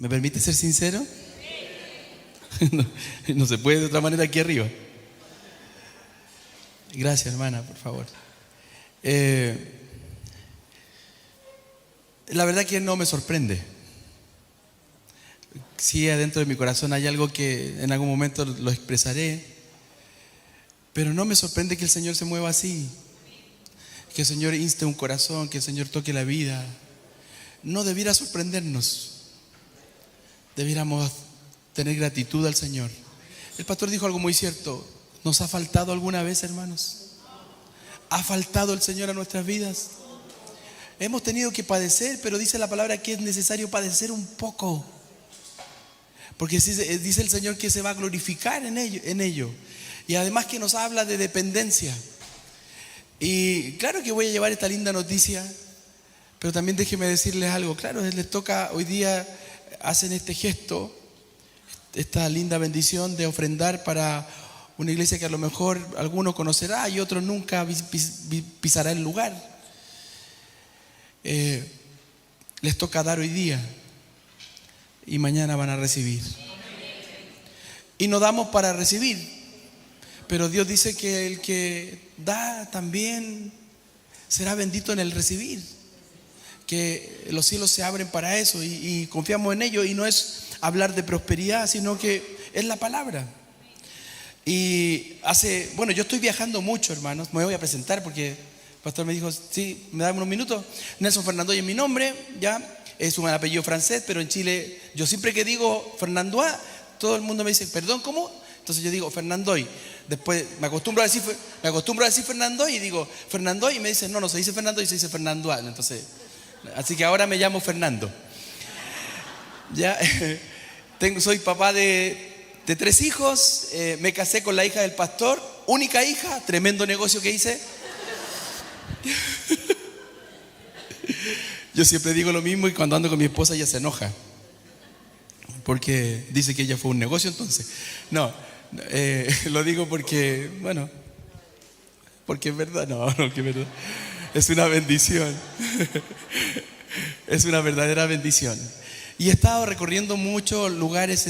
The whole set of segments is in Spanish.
¿Me permite ser sincero? No, no se puede de otra manera aquí arriba. Gracias, hermana, por favor. La verdad que no me sorprende. Sí, adentro de mi corazón hay algo que en algún momento lo expresaré, pero no me sorprende que el Señor se mueva así, que el Señor inste un corazón, que el Señor toque la vida. No debiera sorprendernos. Debiéramos tener gratitud al Señor. El pastor dijo algo muy cierto. ¿Nos ha faltado alguna vez, hermanos? ¿Ha faltado el Señor a nuestras vidas? Hemos tenido que padecer, pero dice la palabra que es necesario padecer un poco, porque dice el Señor que se va a glorificar en ello. Y además que nos habla de dependencia. Y claro que voy a llevar esta linda noticia, pero también déjenme decirles algo. Claro, les toca hoy día, hacen este gesto, esta linda bendición de ofrendar para una iglesia que a lo mejor alguno conocerá y otro nunca pisará el lugar. Les toca dar hoy día y mañana van a recibir. Y no damos para recibir, pero Dios dice que el que da también será bendito en el recibir, que los cielos se abren para eso y confiamos en ello. Y no es hablar de prosperidad, sino que es la palabra. Y yo estoy viajando mucho, hermanos. Me voy a presentar porque el pastor me dijo, sí, me da unos minutos. Nelson Fernandoy es mi nombre, ya. Es un apellido francés, pero en Chile, yo siempre que digo Fernandois, todo el mundo me dice, perdón, ¿cómo? Entonces yo digo Fernandoy. Después me acostumbro a decir Fernandoy y digo Fernandoy y me dicen, no se dice Fernandoy, se dice Fernandois. Entonces, así que ahora me llamo Fernando. Ya, soy papá de 3 hijos, me casé con la hija del pastor, única hija, tremendo negocio que hice. Yo siempre digo lo mismo y cuando ando con mi esposa ella se enoja, porque dice que ella fue un negocio entonces. Lo digo porque, porque es verdad, que es verdad. Es una bendición. Es una verdadera bendición. Y he estado recorriendo muchos lugares.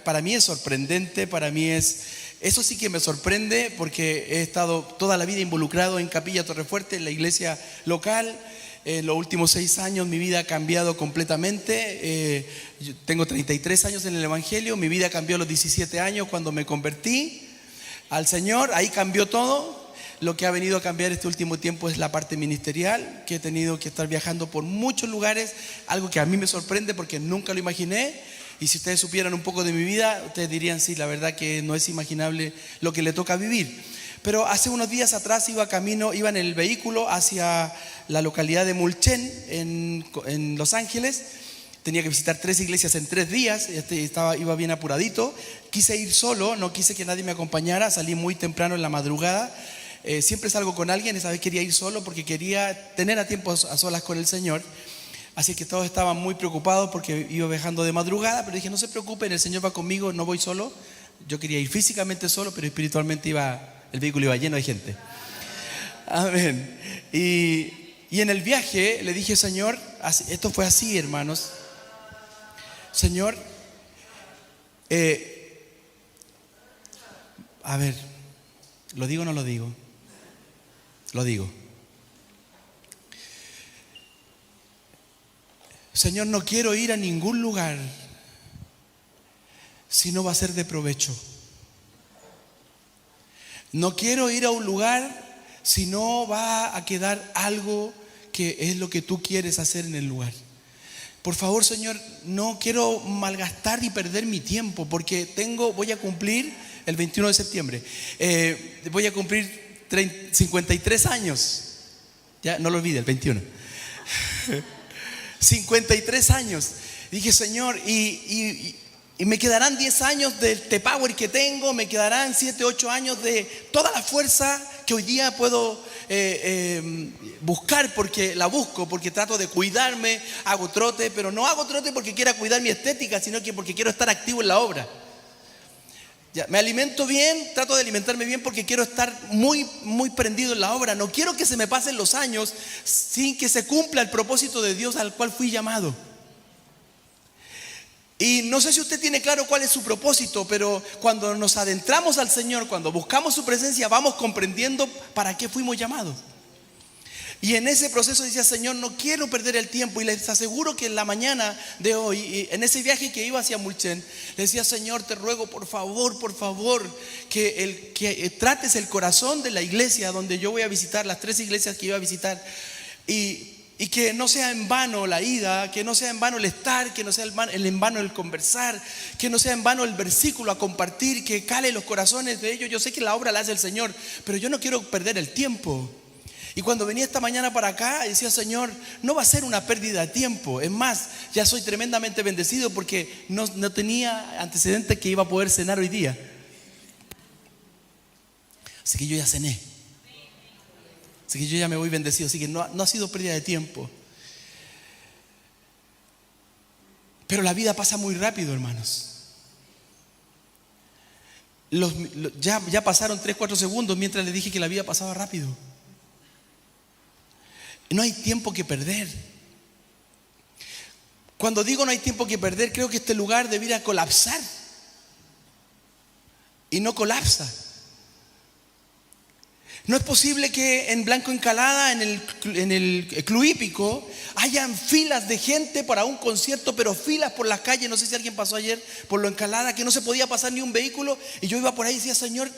Para mí es sorprendente, eso sí que me sorprende, porque he estado toda la vida involucrado en Capilla Torrefuerte, en la iglesia local. En los últimos 6 años mi vida ha cambiado completamente. Yo tengo 33 años en el Evangelio. Mi vida cambió a los 17 años cuando me convertí al Señor. Ahí cambió todo. Lo que ha venido a cambiar este último tiempo es la parte ministerial, que he tenido que estar viajando por muchos lugares, algo que a mí me sorprende porque nunca lo imaginé. Y si ustedes supieran un poco de mi vida, ustedes dirían, sí, la verdad que no es imaginable lo que le toca vivir. Pero hace unos días atrás iba en el vehículo hacia la localidad de Mulchen, en Los Ángeles. Tenía que visitar 3 iglesias en 3 días, iba bien apuradito. Quise ir solo, no quise que nadie me acompañara, salí muy temprano en la madrugada. Siempre salgo con alguien, esa vez quería ir solo porque quería tener a tiempo a solas con el Señor. Así que todos estaban muy preocupados porque iba viajando de madrugada, pero dije, no se preocupen, el Señor va conmigo, no voy solo. Yo quería ir físicamente solo, pero espiritualmente el vehículo iba lleno de gente. Amén. Y en el viaje le dije, Señor, esto fue así, hermanos. Señor, ¿lo digo o no lo digo? Lo digo. Señor, no quiero ir a ningún lugar si no va a ser de provecho. No quiero ir a un lugar si no va a quedar algo que es lo que tú quieres hacer en el lugar. Por favor, Señor, no quiero malgastar y perder mi tiempo, porque voy a cumplir el 21 de septiembre. Voy a cumplir 53 años. Ya, no lo olvide, el 21. 53 años. Dije, Señor, y me quedarán 10 años del T-Power que tengo, me quedarán 7, 8 años de toda la fuerza que hoy día puedo buscar, porque la busco, porque trato de cuidarme, hago trote, pero no hago trote porque quiera cuidar mi estética, sino que porque quiero estar activo en la obra. Ya, me alimento bien, trato de alimentarme bien porque quiero estar muy, muy prendido en la obra. No quiero que se me pasen los años sin que se cumpla el propósito de Dios al cual fui llamado. Y no sé si usted tiene claro cuál es su propósito, pero cuando nos adentramos al Señor, cuando buscamos su presencia, vamos comprendiendo para qué fuimos llamados. Y en ese proceso decía, Señor, no quiero perder el tiempo. Y les aseguro que en la mañana de hoy, en ese viaje que iba hacia Mulchen, le decía, Señor, te ruego por favor, que trates el corazón de la iglesia donde yo voy a visitar, las 3 iglesias que iba a visitar. Y que no sea en vano la ida, que no sea en vano el estar, que no sea en vano el conversar, que no sea en vano el versículo a compartir, que cale los corazones de ellos. Yo sé que la obra la hace el Señor, pero yo no quiero perder el tiempo. Y cuando venía esta mañana para acá, decía, Señor, no va a ser una pérdida de tiempo. Es más, ya soy tremendamente bendecido porque no tenía antecedentes que iba a poder cenar hoy día. Así que yo ya cené. Así que yo ya me voy bendecido. Así que no ha sido pérdida de tiempo. Pero la vida pasa muy rápido, hermanos. Ya pasaron 3-4 segundos mientras le dije que la vida pasaba rápido. No hay tiempo que perder. Cuando digo no hay tiempo que perder, creo que este lugar debiera colapsar. Y no colapsa. No es posible que en Blanco Encalada, en el Club Hípico, hayan filas de gente para un concierto, pero filas por las calles. No sé si alguien pasó ayer por lo Encalada, que no se podía pasar ni un vehículo. Y yo iba por ahí y decía, Señor,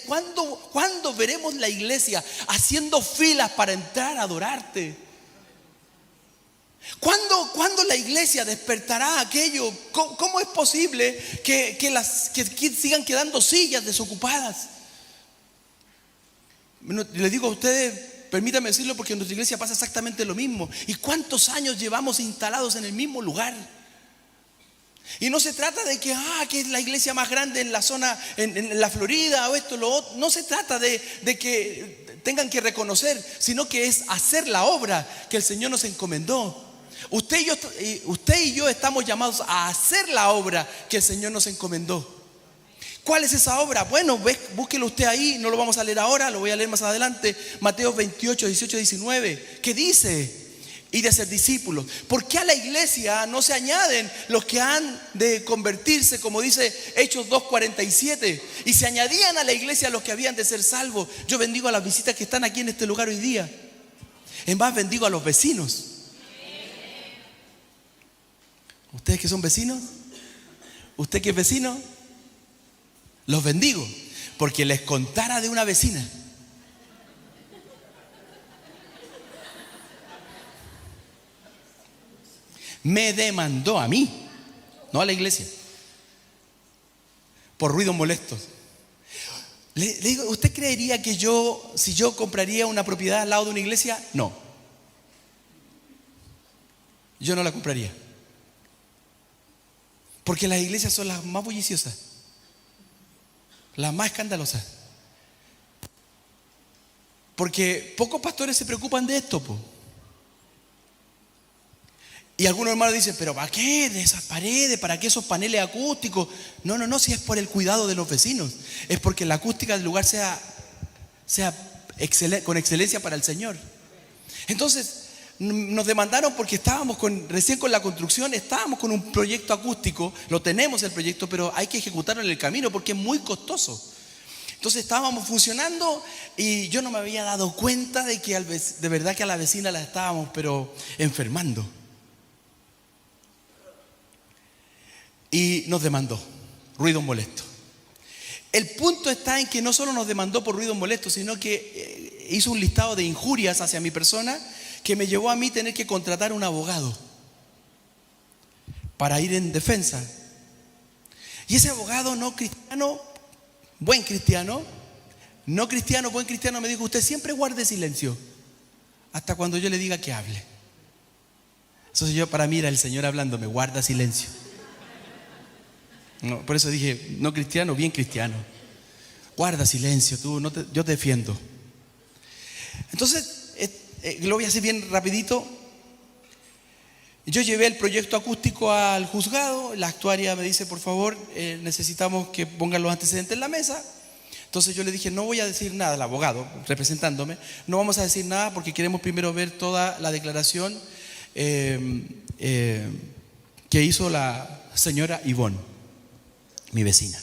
¿cuándo veremos la iglesia haciendo filas para entrar a adorarte? ¿Cuándo la iglesia despertará aquello? ¿Cómo es posible que sigan quedando sillas desocupadas? Le digo a ustedes, permítanme decirlo, porque en nuestra iglesia pasa exactamente lo mismo. ¿Y cuántos años llevamos instalados en el mismo lugar? Y no se trata de que es la iglesia más grande en la zona, en la Florida o esto, lo otro. No se trata de que tengan que reconocer, sino que es hacer la obra que el Señor nos encomendó. Usted y yo estamos llamados a hacer la obra que el Señor nos encomendó. ¿Cuál es esa obra? Bueno, búsquelo usted ahí, no lo vamos a leer ahora, lo voy a leer más adelante. Mateo 28, 18, 19. ¿Qué dice? Y de ser discípulos. ¿Por qué a la iglesia no se añaden los que han de convertirse, como dice Hechos 2:47? Y se añadían a la iglesia los que habían de ser salvos. Yo bendigo a las visitas que están aquí en este lugar hoy día. En más, bendigo a los vecinos. ¿Ustedes que son vecinos? ¿Usted que es vecino? Los bendigo, porque les contara de una vecina. Me demandó a mí, no a la iglesia, por ruidos molestos. Le digo, ¿usted creería que si yo compraría una propiedad al lado de una iglesia? No. Yo no la compraría. Porque las iglesias son las más bulliciosas, las más escandalosas. Porque pocos pastores se preocupan de esto, po. Y algunos hermanos dicen, pero ¿para qué de esas paredes? ¿Para qué esos paneles acústicos? No, si es por el cuidado de los vecinos. Es porque la acústica del lugar sea con excelencia para el Señor. Entonces, nos demandaron porque estábamos recién con la construcción, estábamos con un proyecto acústico, lo tenemos el proyecto, pero hay que ejecutarlo en el camino porque es muy costoso. Entonces estábamos funcionando y yo no me había dado cuenta de que de verdad que a la vecina la estábamos pero enfermando. Y nos demandó, ruido molesto. El punto está en que no solo nos demandó por ruido molesto, sino que hizo un listado de injurias hacia mi persona que me llevó a mí tener que contratar un abogado para ir en defensa. Y ese abogado no cristiano, buen cristiano, no cristiano, buen cristiano, me dijo, usted siempre guarde silencio hasta cuando yo le diga que hable. Entonces para mí era el Señor hablándome, guarda silencio. No, por eso dije, no cristiano, bien cristiano. Guarda silencio, yo te defiendo. Entonces, lo voy a hacer bien rapidito. Yo llevé el proyecto acústico al juzgado. La actuaria me dice, por favor, necesitamos que pongan los antecedentes en la mesa. Entonces yo le dije, no voy a decir nada, el abogado representándome, no vamos a decir nada porque queremos primero ver toda la declaración que hizo la señora Ivonne, mi vecina.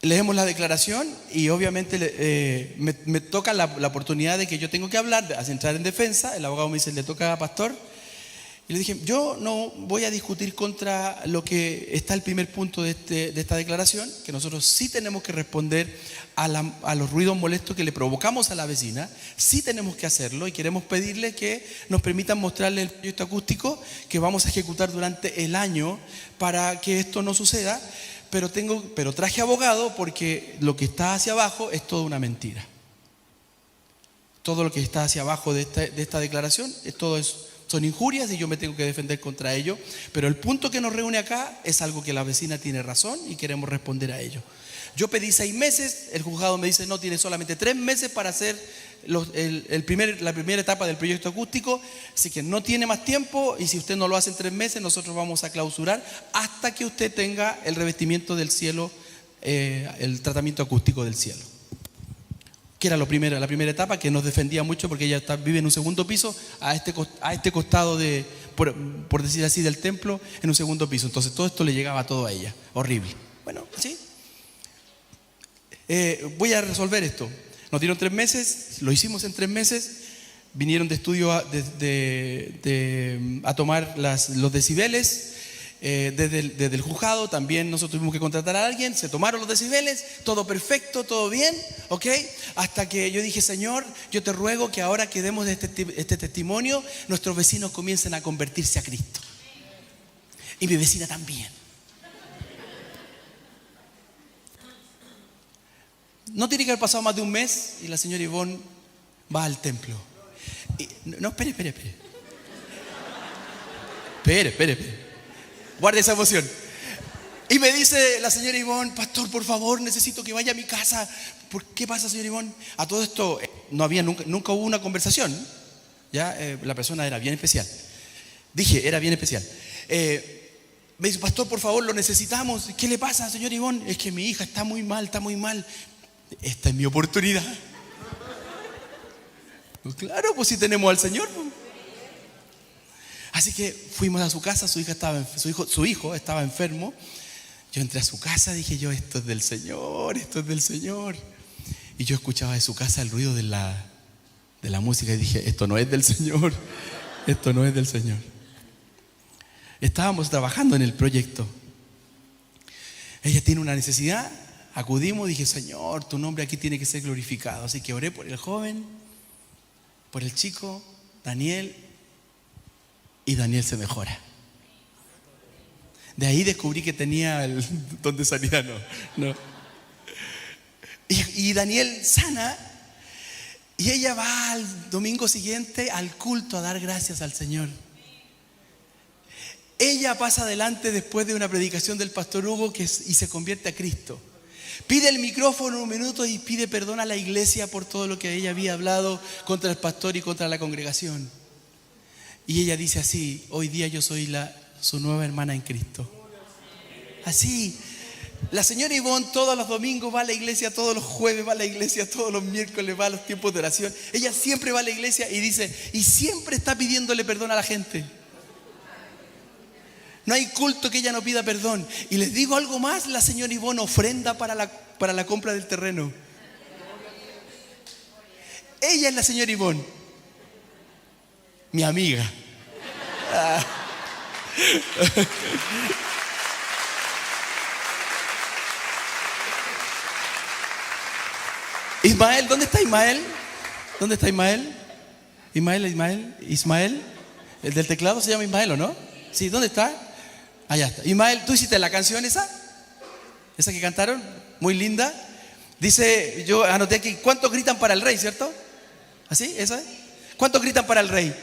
Leemos la declaración y obviamente me toca la oportunidad de que yo tengo que hablar, de entrar en defensa. El abogado me dice, le toca a pastor. Y le dije, yo no voy a discutir contra lo que está el primer punto de esta declaración, que nosotros sí tenemos que responder a los ruidos molestos que le provocamos a la vecina. Sí tenemos que hacerlo y queremos pedirle que nos permitan mostrarle el proyecto acústico que vamos a ejecutar durante el año para que esto no suceda. Pero traje abogado porque lo que está hacia abajo es toda una mentira. Todo lo que está hacia abajo de esta declaración son injurias y yo me tengo que defender contra ello. Pero el punto que nos reúne acá es algo que la vecina tiene razón y queremos responder a ello. Yo pedí 6 meses, el juzgado me dice no, tiene solamente 3 meses para hacer la primera etapa del proyecto acústico, así que no tiene más tiempo y si usted no lo hace en 3 meses nosotros vamos a clausurar hasta que usted tenga el revestimiento del cielo, el tratamiento acústico del cielo. Que era la primera etapa que nos defendía mucho porque ella vive en un segundo piso, a este costado por decir así, del templo, en un segundo piso. Entonces todo esto le llegaba todo a ella, horrible. Bueno, sí. Voy a resolver esto. Nos dieron 3 meses, lo hicimos en 3 meses. Vinieron de estudio a tomar los decibeles. Desde el juzgado también nosotros tuvimos que contratar a alguien, se tomaron los decibeles, todo perfecto, todo bien, ¿ok? Hasta que yo dije, Señor, yo te ruego que ahora que demos este testimonio, nuestros vecinos comiencen a convertirse a Cristo. Y mi vecina también. No tiene que haber pasado más de un mes y la señora Ivonne va al templo. No, espere. Espere. Guarde esa emoción. Y me dice la señora Ivonne, pastor, por favor, necesito que vaya a mi casa. ¿Por qué pasa, señora Ivonne? A todo esto nunca hubo una conversación. Ya la persona era bien especial. Era bien especial. Me dice, pastor, por favor, lo necesitamos. ¿Qué le pasa, señora Ivonne? Es que mi hija está muy mal. Esta es mi oportunidad. Pues claro, pues si tenemos al Señor. Así que fuimos a su casa, su hijo estaba enfermo. Yo entré a su casa, dije yo, esto es del Señor. Y yo escuchaba de su casa el ruido de la música y dije, esto no es del Señor. Estábamos trabajando en el proyecto. Ella tiene una necesidad, acudimos, dije, Señor, tu nombre aquí tiene que ser glorificado. Así que oré por el joven, por el chico, Daniel, y Daniel se mejora. De ahí descubrí que tenía el don de sanidad, no. Y Daniel sana, y ella va al domingo siguiente al culto a dar gracias al Señor. Ella pasa adelante después de una predicación del pastor Hugo y se convierte a Cristo. Pide el micrófono un minuto y pide perdón a la iglesia por todo lo que ella había hablado contra el pastor y contra la congregación. Y ella dice así, hoy día yo soy su nueva hermana en Cristo. Así, la señora Ivonne todos los domingos va a la iglesia, todos los jueves va a la iglesia, todos los miércoles va a los tiempos de oración. Ella siempre va a la iglesia y dice, y siempre está pidiéndole perdón a la gente. No hay culto que ella no pida perdón. Y les digo algo más, la señora Ivonne ofrenda para la compra del terreno. Ella es la señora Ivonne, mi amiga. Ismael, ¿dónde está Ismael? Ismael, el del teclado se llama Ismael, ¿o no? Sí, ¿dónde está? Allá está. Ismael, ¿tú hiciste la canción esa? Esa que cantaron, muy linda. Dice, yo anoté aquí, ¿cuántos gritan para el rey, cierto? ¿Así? ¿Esa es? ¿Cuántos gritan para el rey?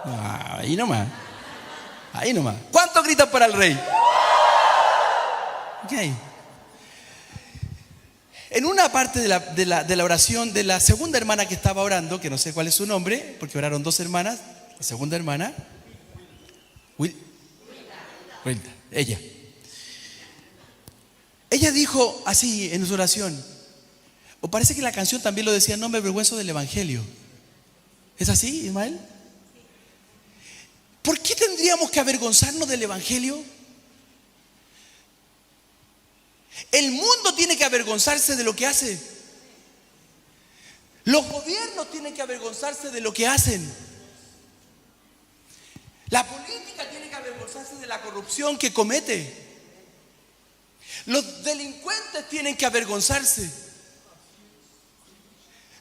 Ahí nomás. ¿Cuántos gritan para el rey? Ok. En una parte de la oración de la segunda hermana que estaba orando, que no sé cuál es su nombre, porque oraron 2 hermanas, la segunda hermana, Wilda, ella dijo así en su oración, o parece que la canción también lo decía, no me avergüenzo del evangelio. ¿Es así, Ismael? ¿Por qué tendríamos que avergonzarnos del Evangelio? El mundo tiene que avergonzarse de lo que hace. Los gobiernos tienen que avergonzarse de lo que hacen. La política tiene que avergonzarse de la corrupción que comete. Los delincuentes tienen que avergonzarse.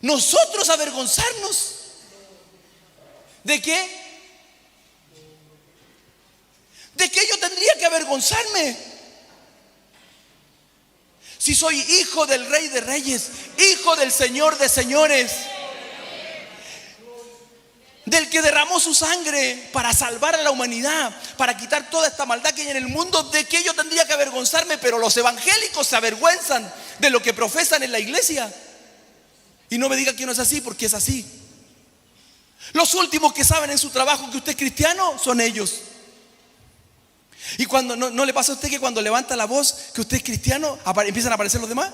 Nosotros avergonzarnos. ¿De qué? ¿De qué yo tendría que avergonzarme? Si soy hijo del Rey de Reyes, hijo del Señor de Señores, del que derramó su sangre para salvar a la humanidad, para quitar toda esta maldad que hay en el mundo, ¿de qué yo tendría que avergonzarme? Pero los evangélicos se avergüenzan de lo que profesan en la iglesia. Y no me diga que no es así, porque es así. Los últimos que saben en su trabajo que usted es cristiano son ellos. Y cuando no le pasa a usted que cuando levanta la voz que usted es cristiano, empiezan a aparecer los demás.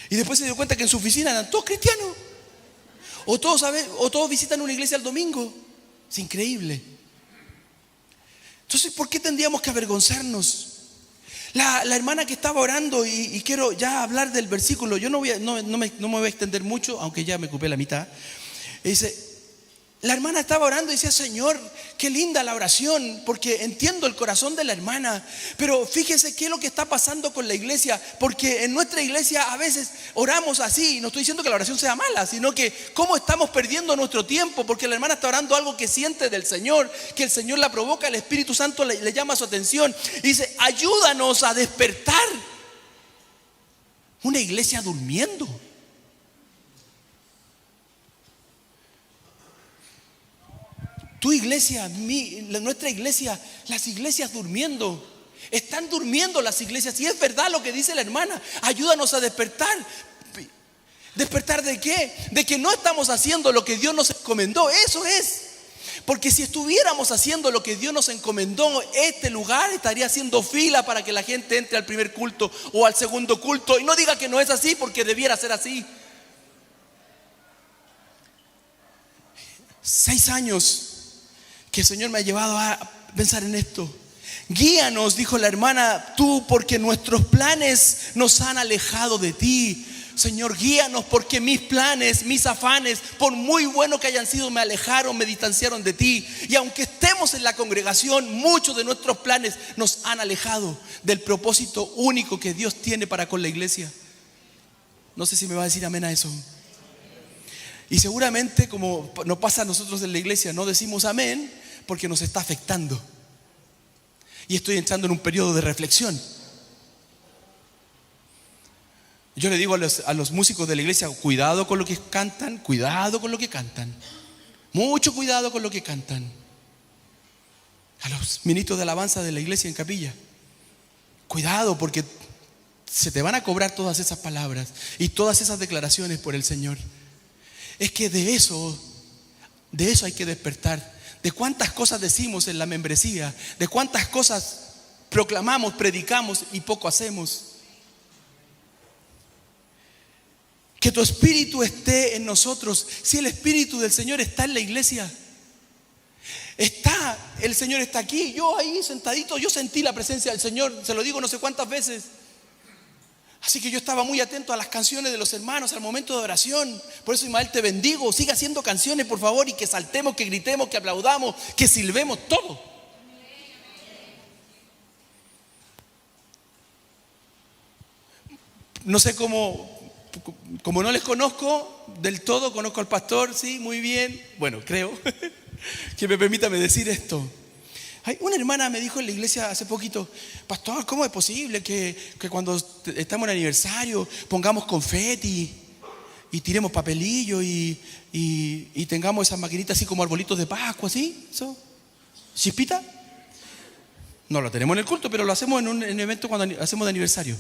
Y después se dio cuenta que en su oficina eran todos cristianos. O todos visitan una iglesia el domingo. Es increíble. Entonces, ¿por qué tendríamos que avergonzarnos? La hermana que estaba orando, y quiero ya hablar del versículo. Yo no me voy a extender mucho, aunque ya me ocupé la mitad. Dice, la hermana estaba orando y decía: Señor, qué linda la oración, porque entiendo el corazón de la hermana. Pero fíjese qué es lo que está pasando con la iglesia, porque en nuestra iglesia a veces oramos así. No estoy diciendo que la oración sea mala, sino que cómo estamos perdiendo nuestro tiempo, porque la hermana está orando algo que siente del Señor, que el Señor la provoca, el Espíritu Santo le llama su atención y dice: ayúdanos a despertar. Una iglesia durmiendo. Tu iglesia, nuestra iglesia, las iglesias durmiendo. Están durmiendo las iglesias. Y es verdad lo que dice la hermana. Ayúdanos a despertar. ¿Despertar de qué? De que no estamos haciendo lo que Dios nos encomendó. Eso es. Porque si estuviéramos haciendo lo que Dios nos encomendó, este lugar estaría haciendo fila para que la gente entre al primer culto o al segundo culto. Y no diga que no es así, porque debiera ser así. 6 años que el Señor me ha llevado a pensar en esto. Guíanos, dijo la hermana, tú, porque nuestros planes nos han alejado de ti. Señor, guíanos, porque mis planes, mis afanes, por muy buenos que hayan sido, me alejaron, me distanciaron de ti. Y aunque estemos en la congregación, muchos de nuestros planes nos han alejado del propósito único que Dios tiene para con la iglesia. No sé si me va a decir amén a eso. Y seguramente, como nos pasa a nosotros en la iglesia, no decimos amén porque nos está afectando. Y estoy entrando en un periodo de reflexión. Yo le digo a los músicos de la iglesia: cuidado con lo que cantan, cuidado con lo que cantan. Mucho cuidado con lo que cantan. A los ministros de alabanza de la iglesia en capilla: cuidado, porque se te van a cobrar todas esas palabras y todas esas declaraciones por el Señor. Es que de eso hay que despertar. De cuántas cosas decimos en la membresía, de cuántas cosas proclamamos, predicamos y poco hacemos. Que tu espíritu esté en nosotros. Si el espíritu del Señor está en la iglesia, el Señor está aquí. Yo ahí sentadito, yo sentí la presencia del Señor, se lo digo no sé cuántas veces. Así que yo estaba muy atento a las canciones de los hermanos al momento de oración. Por eso, Ismael, te bendigo. Siga haciendo canciones, por favor, y que saltemos, que gritemos, que aplaudamos, que silbemos, todo. No sé cómo, como no les conozco del todo, conozco al pastor, sí, muy bien. Bueno, creo que me permítame decir esto. Una hermana me dijo en la iglesia hace poquito: pastor, ¿cómo es posible que cuando estamos en aniversario pongamos confeti y tiremos papelillo y tengamos esas maquinitas así como arbolitos de Pascua, así? ¿Eso? ¿Chispita? No lo tenemos en el culto, pero lo hacemos en un evento cuando hacemos de aniversario.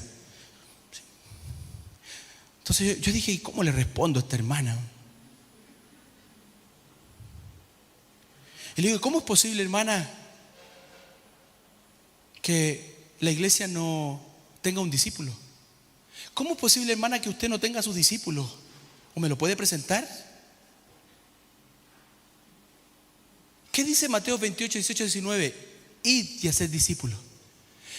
Entonces yo dije: ¿y cómo le respondo a esta hermana? Y le digo: ¿cómo es posible, hermana, que la iglesia no tenga un discípulo? ¿Cómo es posible, hermana, que usted no tenga sus discípulos? ¿O me lo puede presentar? ¿Qué dice Mateo 28, 18, 19? Id y haced discípulos.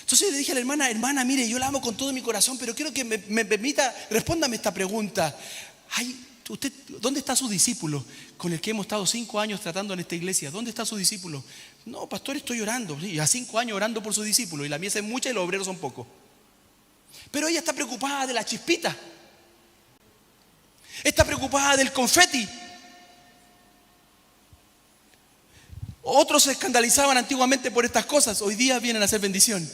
Entonces yo le dije a la hermana, mire, yo la amo con todo mi corazón, pero quiero que me permita, respóndame esta pregunta. Usted, ¿dónde está su discípulo con el que hemos estado 5 años tratando en esta iglesia? ¿Dónde está su discípulo? No, pastor, estoy orando. Sí, a 5 años orando por su discípulo, y la mies es mucha y los obreros son pocos. Pero ella está preocupada de la chispita. Está preocupada del confeti. Otros se escandalizaban antiguamente por estas cosas. Hoy día vienen a hacer bendición.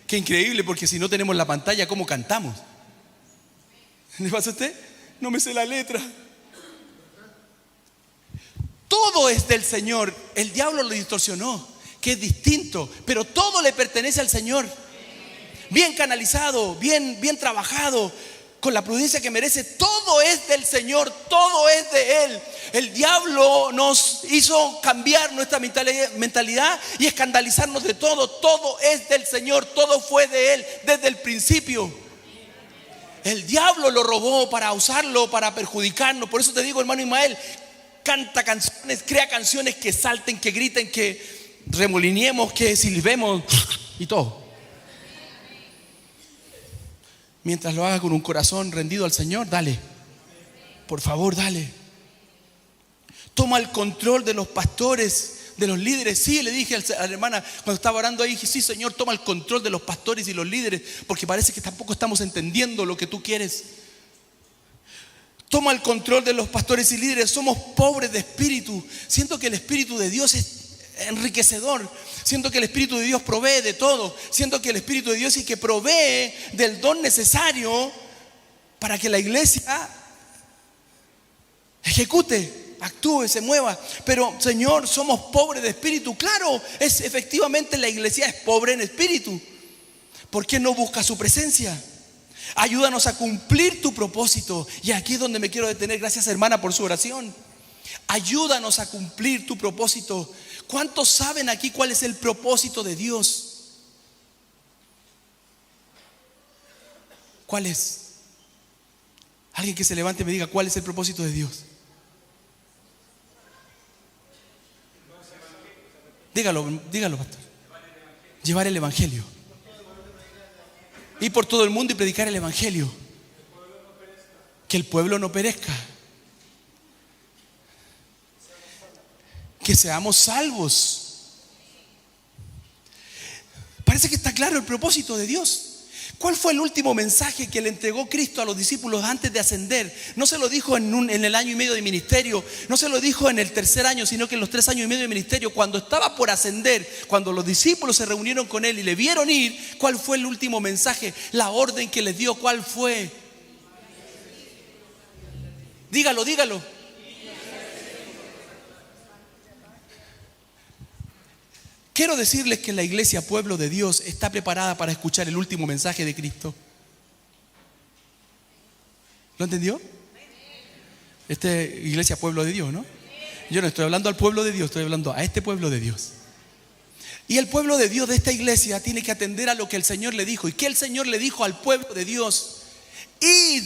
Qué increíble, porque si no tenemos la pantalla, ¿cómo cantamos? ¿Le pasa a usted? No me sé la letra. Todo es del Señor. El diablo lo distorsionó, que es distinto, pero todo le pertenece al Señor. Bien canalizado, bien trabajado, con la prudencia que merece. Todo es del Señor, todo es de Él. El diablo nos hizo cambiar nuestra mentalidad y escandalizarnos de todo. Todo es del Señor, todo fue de Él desde el principio. El diablo lo robó para usarlo, para perjudicarnos. Por eso te digo, hermano Ismael, canta canciones, crea canciones que salten, que griten, que remolineemos, que silbemos y todo. Mientras lo haga con un corazón rendido al Señor, dale. Por favor, dale. Toma el control de los pastores, de los líderes. Sí, le dije a la hermana cuando estaba orando ahí, dije, sí, Señor, toma el control de los pastores y los líderes, porque parece que tampoco estamos entendiendo lo que tú quieres. Toma el control de los pastores y líderes. Somos pobres de espíritu. Siento que el Espíritu de Dios es enriquecedor. Siento que el Espíritu de Dios provee de todo. Siento que el Espíritu de Dios es que provee del don necesario para que la iglesia ejecute, actúe, se mueva. Pero Señor, somos pobres de espíritu. Claro, efectivamente la iglesia es pobre en espíritu. ¿Por qué no busca su presencia? Ayúdanos a cumplir tu propósito. Y aquí es donde me quiero detener. Gracias, hermana, por su oración. Ayúdanos a cumplir tu propósito. ¿Cuántos saben aquí cuál es el propósito de Dios? ¿Cuál es? Alguien que se levante y me diga cuál es el propósito de Dios. Dígalo, pastor. Llevar el evangelio. Ir por todo el mundo y predicar el evangelio. Que el pueblo no perezca. Que seamos salvos. Parece que está claro el propósito de Dios. ¿Cuál fue el último mensaje que le entregó Cristo a los discípulos antes de ascender? No se lo dijo en el año y medio de ministerio, no se lo dijo en el tercer año, sino que en los 3 años y medio de ministerio, cuando estaba por ascender, cuando los discípulos se reunieron con él y le vieron ir. ¿Cuál fue el último mensaje? La orden que les dio, ¿cuál fue? Dígalo. Quiero decirles que la iglesia, pueblo de Dios, está preparada para escuchar el último mensaje de Cristo. ¿Lo entendió? Iglesia, pueblo de Dios, ¿no? Yo no estoy hablando al pueblo de Dios, estoy hablando a este pueblo de Dios. Y el pueblo de Dios de esta iglesia tiene que atender a lo que el Señor le dijo. ¿Y qué el Señor le dijo al pueblo de Dios? Id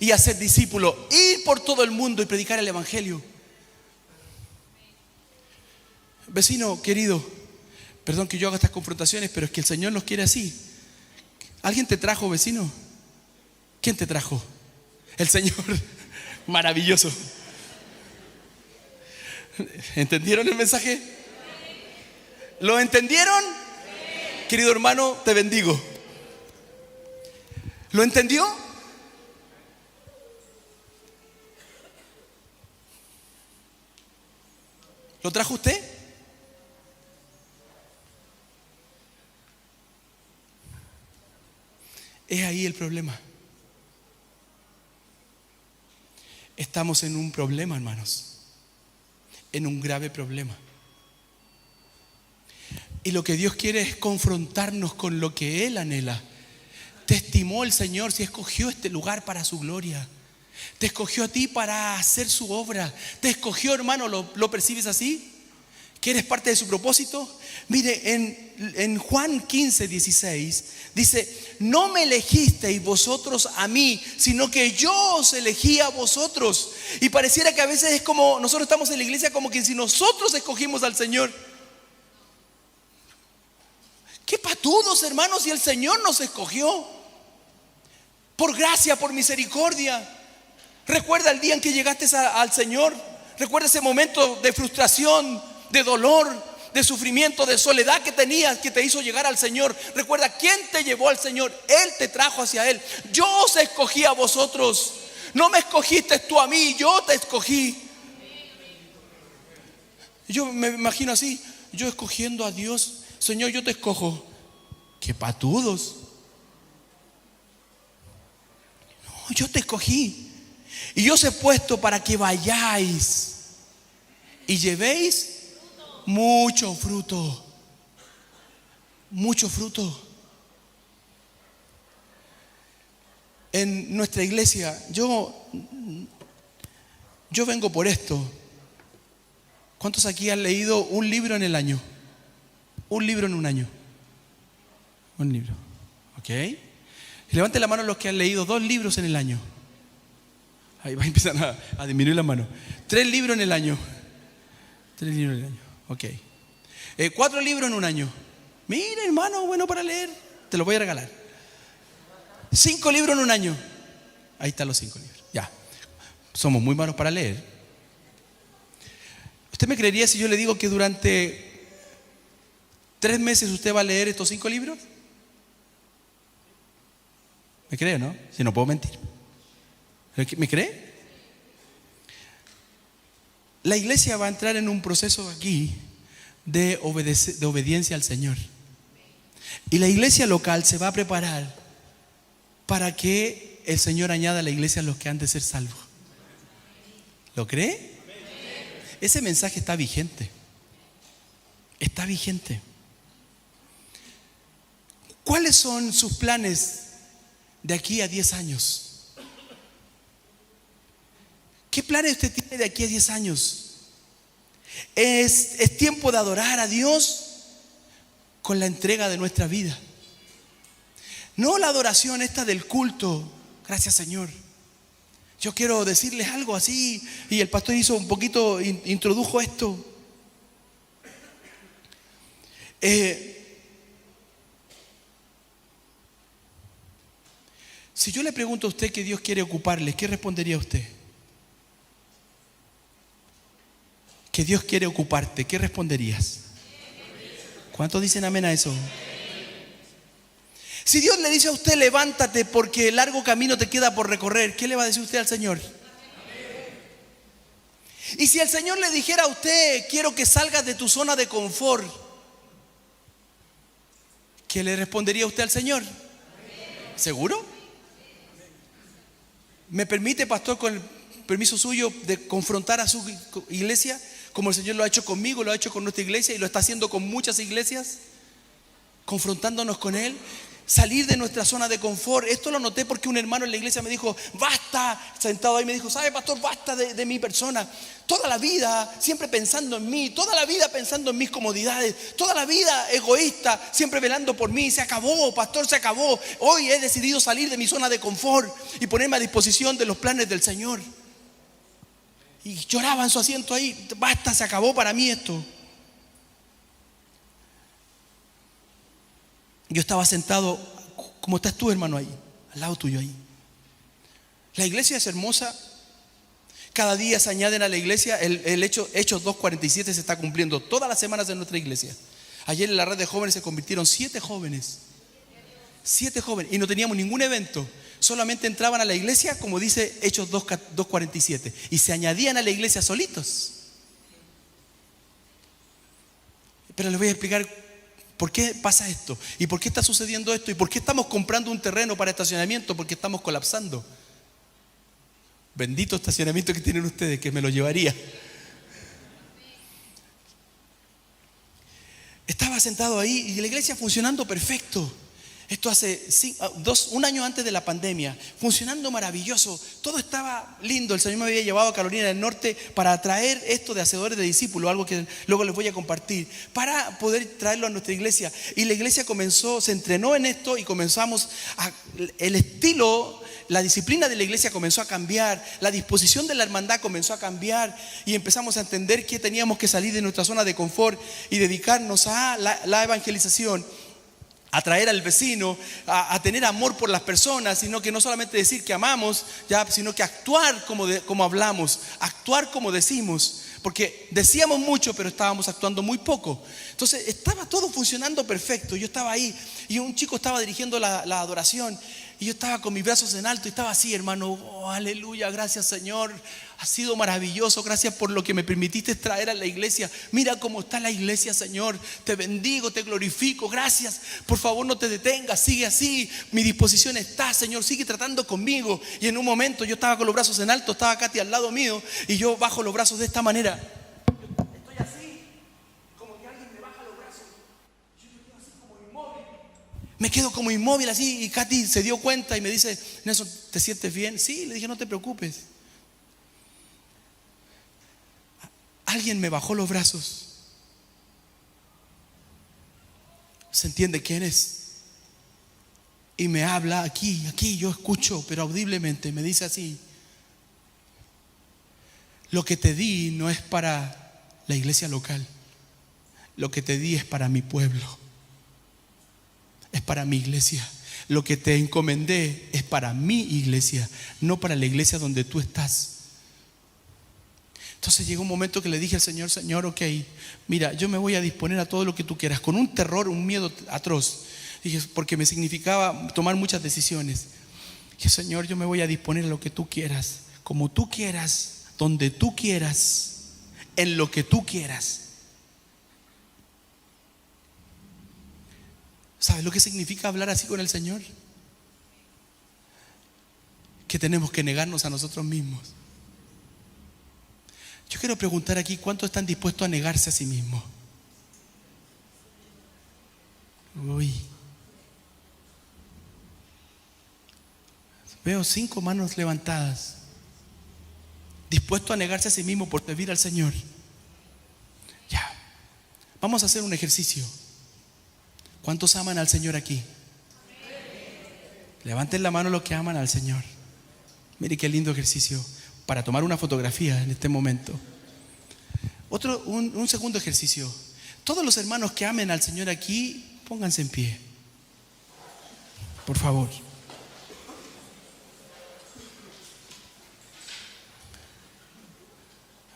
y haced discípulos, ir por todo el mundo y predicar el evangelio. Vecino querido, perdón que yo haga estas confrontaciones, pero es que el Señor los quiere así. ¿Alguien te trajo, vecino? ¿Quién te trajo? El Señor. Maravilloso. ¿Entendieron el mensaje? ¿Lo entendieron? Querido hermano, te bendigo. ¿Lo entendió? ¿Lo trajo usted? Es ahí el problema. Estamos en un problema, hermanos. En un grave problema. Y lo que Dios quiere es confrontarnos con lo que Él anhela. Te estimó el Señor, si escogió este lugar para su gloria. Te escogió a ti para hacer su obra. Te escogió, hermano, ¿lo percibes así? ¿Que eres parte de su propósito? Mire, en Juan 15, 16 dice: no me elegisteis vosotros a mí, sino que yo os elegí a vosotros. Y pareciera que a veces es como, nosotros estamos en la iglesia como que si nosotros escogimos al Señor. Qué patudos, hermanos, si el Señor nos escogió. Por gracia, por misericordia. Recuerda el día en que llegaste al Señor. Recuerda ese momento de frustración, de dolor, de sufrimiento, de soledad que tenías, que te hizo llegar al Señor. Recuerda quién te llevó al Señor. Él te trajo hacia Él. Yo os escogí a vosotros. No me escogiste tú a mí, yo te escogí. Yo me imagino así, yo escogiendo a Dios. Señor, yo te escojo. Qué patudos. No, yo te escogí. Y yo os he puesto para que vayáis y llevéis mucho fruto. Mucho fruto. En nuestra iglesia, yo vengo por esto. ¿Cuántos aquí han leído un libro en el año? Un libro en un año. Un libro. ¿Ok? Levanten la mano los que han leído 2 libros en el año. Ahí va a empezar a disminuir la mano. 3 libros en el año. 3 libros en el año. Ok. 4 libros en un año. Mira, hermano, bueno para leer. Te lo voy a regalar. 5 libros en un año. Ahí están los 5 libros. Ya. Somos muy malos para leer. ¿Usted me creería si yo le digo que durante 3 meses usted va a leer estos 5 libros? ¿Me cree, no? Si no puedo mentir. ¿Me cree? La iglesia va a entrar en un proceso aquí de obediencia al Señor. Y la iglesia local se va a preparar para que el Señor añada a la iglesia a los que han de ser salvos. ¿Lo cree? Ese mensaje está vigente. Está vigente. ¿Cuáles son sus planes de aquí a 10 años? ¿Qué planes usted tiene de aquí a 10 años? Es tiempo de adorar a Dios con la entrega de nuestra vida. No la adoración esta del culto. Gracias, Señor. Yo quiero decirles algo así, y el pastor hizo un poquito, introdujo esto. Si yo le pregunto a usted que Dios quiere ocuparle, ¿qué respondería usted? Que Dios quiere ocuparte, ¿qué responderías? ¿Cuántos dicen amén a eso? Si Dios le dice a usted, levántate porque el largo camino te queda por recorrer, ¿qué le va a decir usted al Señor? Y si el Señor le dijera a usted, quiero que salgas de tu zona de confort, ¿qué le respondería usted al Señor? ¿Seguro? ¿Me permite, pastor, con el permiso suyo, de confrontar a su iglesia? Como el Señor lo ha hecho conmigo, lo ha hecho con nuestra iglesia y lo está haciendo con muchas iglesias, confrontándonos con Él. Salir de nuestra zona de confort. Esto lo noté porque un hermano en la iglesia me dijo, basta, sentado ahí me dijo, ¿sabe, pastor? Basta de mi persona. Toda la vida siempre pensando en mí, toda la vida pensando en mis comodidades, toda la vida egoísta, siempre velando por mí. Se acabó, pastor, se acabó. Hoy he decidido salir de mi zona de confort y ponerme a disposición de los planes del Señor. Y lloraba en su asiento ahí. Basta, se acabó para mí esto. Yo estaba sentado, como estás tú, hermano, ahí, al lado tuyo ahí. La iglesia es hermosa. Cada día se añaden a la iglesia. Hechos 2:47 se está cumpliendo todas las semanas en nuestra iglesia. Ayer en la red de jóvenes se convirtieron 7 jóvenes. 7 jóvenes. Y no teníamos ningún evento. Solamente entraban a la iglesia, como dice Hechos 2:47. Y se añadían a la iglesia solitos. Pero les voy a explicar ¿por qué pasa esto? ¿Y por qué está sucediendo esto? ¿Y por qué estamos comprando un terreno para estacionamiento? Porque estamos colapsando. Bendito estacionamiento que tienen ustedes, que me lo llevaría. Estaba sentado ahí y la iglesia funcionando perfecto. Esto hace un año antes de la pandemia, funcionando maravilloso. Todo estaba lindo. El Señor me había llevado a Carolina del Norte para traer esto de hacedores de discípulos, algo que luego les voy a compartir, para poder traerlo a nuestra iglesia. Y la iglesia se entrenó en esto y el estilo, la disciplina de la iglesia comenzó a cambiar, la disposición de la hermandad comenzó a cambiar y empezamos a entender que teníamos que salir de nuestra zona de confort y dedicarnos a la evangelización, a traer al vecino, a tener amor por las personas, sino que no solamente decir que amamos, sino que actuar como hablamos, actuar como decimos, porque decíamos mucho pero estábamos actuando muy poco. Entonces estaba todo funcionando perfecto. Yo estaba ahí y un chico estaba dirigiendo la adoración y yo estaba con mis brazos en alto y estaba así, hermano, oh, aleluya, gracias Señor, ha sido maravilloso, gracias por lo que me permitiste traer a la iglesia. Mira cómo está la iglesia, Señor, te bendigo, te glorifico, gracias, por favor no te detengas, sigue así, mi disposición está, Señor, sigue tratando conmigo. Y en un momento yo estaba con los brazos en alto, estaba Katy al lado mío y yo bajo los brazos de esta manera. Estoy así, como que alguien me baja los brazos, yo me quedo así como inmóvil. Me quedo como inmóvil así y Katy se dio cuenta y me dice, Nelson, ¿te sientes bien? Sí, le dije, no te preocupes. Alguien me bajó los brazos. ¿Se entiende quién es? Y me habla aquí, yo escucho, pero audiblemente me dice así: lo que te di no es para la iglesia local, lo que te di es para mi pueblo, es para mi iglesia. Lo que te encomendé es para mi iglesia, no para la iglesia donde tú estás. Entonces llegó un momento que le dije al Señor, Señor, ok, mira, yo me voy a disponer a todo lo que tú quieras, con un terror, un miedo atroz. Dije, porque me significaba tomar muchas decisiones. Dije, Señor, yo me voy a disponer a lo que tú quieras, como tú quieras, donde tú quieras, en lo que tú quieras. ¿Sabes lo que significa hablar así con el Señor? Que tenemos que negarnos a nosotros mismos. Yo quiero preguntar aquí, ¿cuántos están dispuestos a negarse a sí mismos? Uy. Veo 5 manos levantadas. Dispuesto a negarse a sí mismo por servir al Señor. Ya. Vamos a hacer un ejercicio. ¿Cuántos aman al Señor aquí? Levanten la mano los que aman al Señor. Mire qué lindo ejercicio para tomar una fotografía en este momento. Un segundo ejercicio. Todos los hermanos que amen al Señor aquí, pónganse en pie, por favor.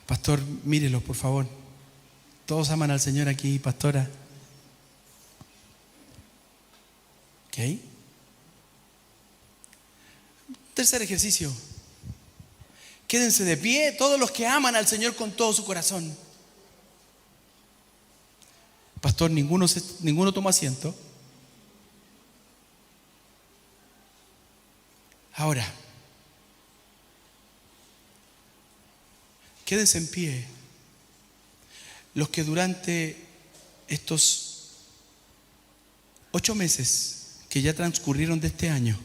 Pastor, mírelo, por favor. Todos aman al Señor aquí, pastora. Ok. Tercer ejercicio. Quédense de pie todos los que aman al Señor con todo su corazón. Pastor, ninguno toma asiento. Ahora, quédense en pie los que durante estos 8 meses que ya transcurrieron de este año,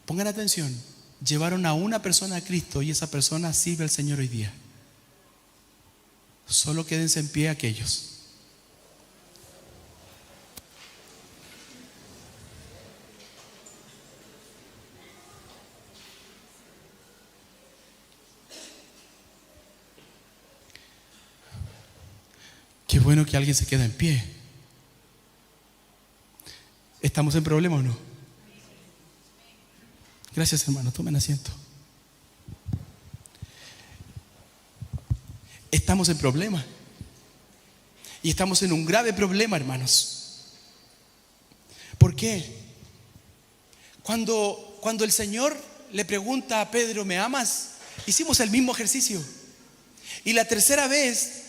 pongan atención, llevaron a una persona a Cristo y esa persona sirve al Señor hoy día. Solo quédense en pie aquellos. Qué bueno que alguien se queda en pie. ¿Estamos en problema o no? Gracias, hermano, tomen asiento. Estamos en problema. Y estamos en un grave problema, hermanos. ¿Por qué? Cuando el Señor le pregunta a Pedro, ¿me amas? Hicimos el mismo ejercicio. Y la tercera vez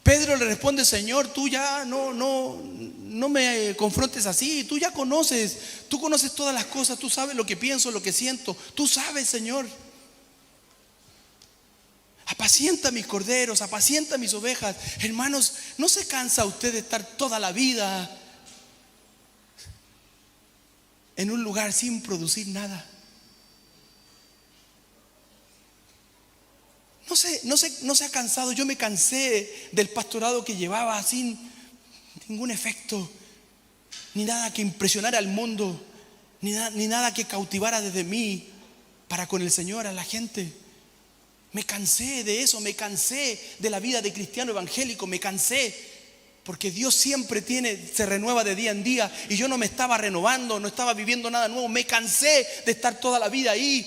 Pedro le responde, Señor, tú ya no me confrontes así, tú ya conoces, tú conoces todas las cosas, tú sabes lo que pienso, lo que siento, tú sabes, Señor. Apacienta mis corderos, apacienta mis ovejas. Hermanos, ¿no se cansa usted de estar toda la vida en un lugar sin producir nada. No se ha cansado. Yo me cansé del pastorado que llevaba sin ningún efecto, ni nada que impresionara al mundo, ni nada que cautivara desde mí para con el Señor a la gente. Me cansé de eso, me cansé de la vida de cristiano evangélico, me cansé, porque Dios siempre se renueva de día en día, y yo no me estaba renovando, no estaba viviendo nada nuevo. Me cansé de estar toda la vida ahí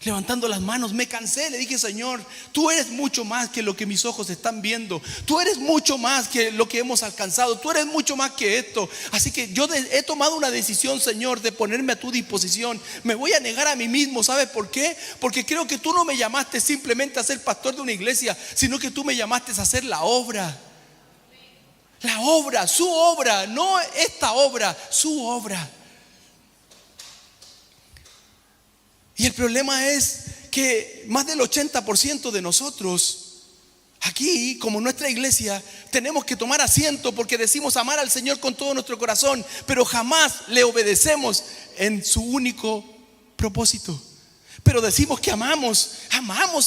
levantando las manos. Me cansé, le dije: Señor, tú eres mucho más que lo que mis ojos están viendo. Tú eres mucho más que lo que hemos alcanzado. Tú eres mucho más que esto. Así que yo he tomado una decisión, Señor, de ponerme a tu disposición. Me voy a negar a mí mismo. ¿Sabes por qué? Porque creo que tú no me llamaste simplemente a ser pastor de una iglesia, sino que tú me llamaste a hacer la obra. La obra, su obra, no esta obra, su obra. Y el problema es que más del 80% de nosotros aquí, como nuestra iglesia, tenemos que tomar asiento porque decimos amar al Señor con todo nuestro corazón, pero jamás le obedecemos en su único propósito. Pero decimos que amamos,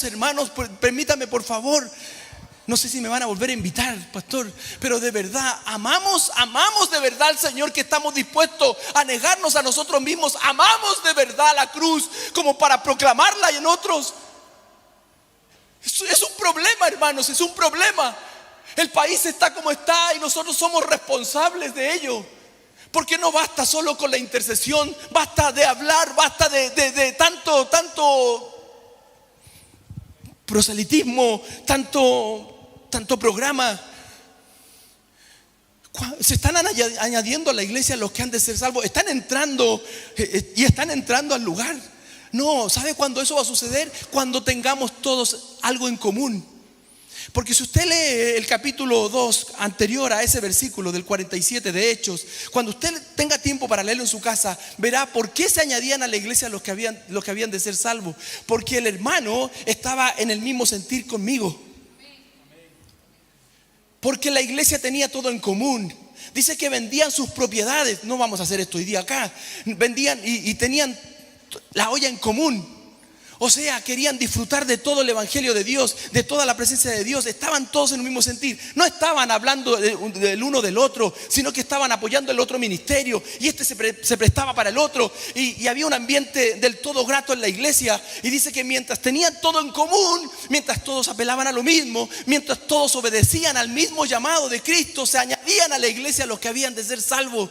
hermanos. Permítame, por favor. No sé si me van a volver a invitar, pastor, pero de verdad, amamos de verdad al Señor, que estamos dispuestos a negarnos a nosotros mismos. Amamos de verdad la cruz como para proclamarla en otros. Es un problema, hermanos, es un problema. El país está como está y nosotros somos responsables de ello. Porque no basta solo con la intercesión, basta de hablar, basta de tanto proselitismo, tanto programa. Se están añadiendo a la iglesia los que han de ser salvos. Están entrando al lugar. No, ¿sabe cuándo eso va a suceder? Cuando tengamos todos algo en común. Porque si usted lee el capítulo 2 anterior a ese versículo del 47 de Hechos, cuando usted tenga tiempo para leerlo en su casa, verá por qué se añadían a la iglesia los que habían de ser salvos. Porque el hermano estaba en el mismo sentir conmigo. Porque la iglesia tenía todo en común. Dice que vendían sus propiedades. No vamos a hacer esto hoy día acá. Vendían y tenían la olla en común. O sea, querían disfrutar de todo el evangelio de Dios, de toda la presencia de Dios. Estaban todos en el mismo sentir. No estaban hablando del uno del otro, sino que estaban apoyando el otro ministerio. Y se prestaba para el otro. Y había un ambiente del todo grato en la iglesia. Y dice que mientras tenían todo en común, mientras todos apelaban a lo mismo, mientras todos obedecían al mismo llamado de Cristo, se añadían a la iglesia los que habían de ser salvos.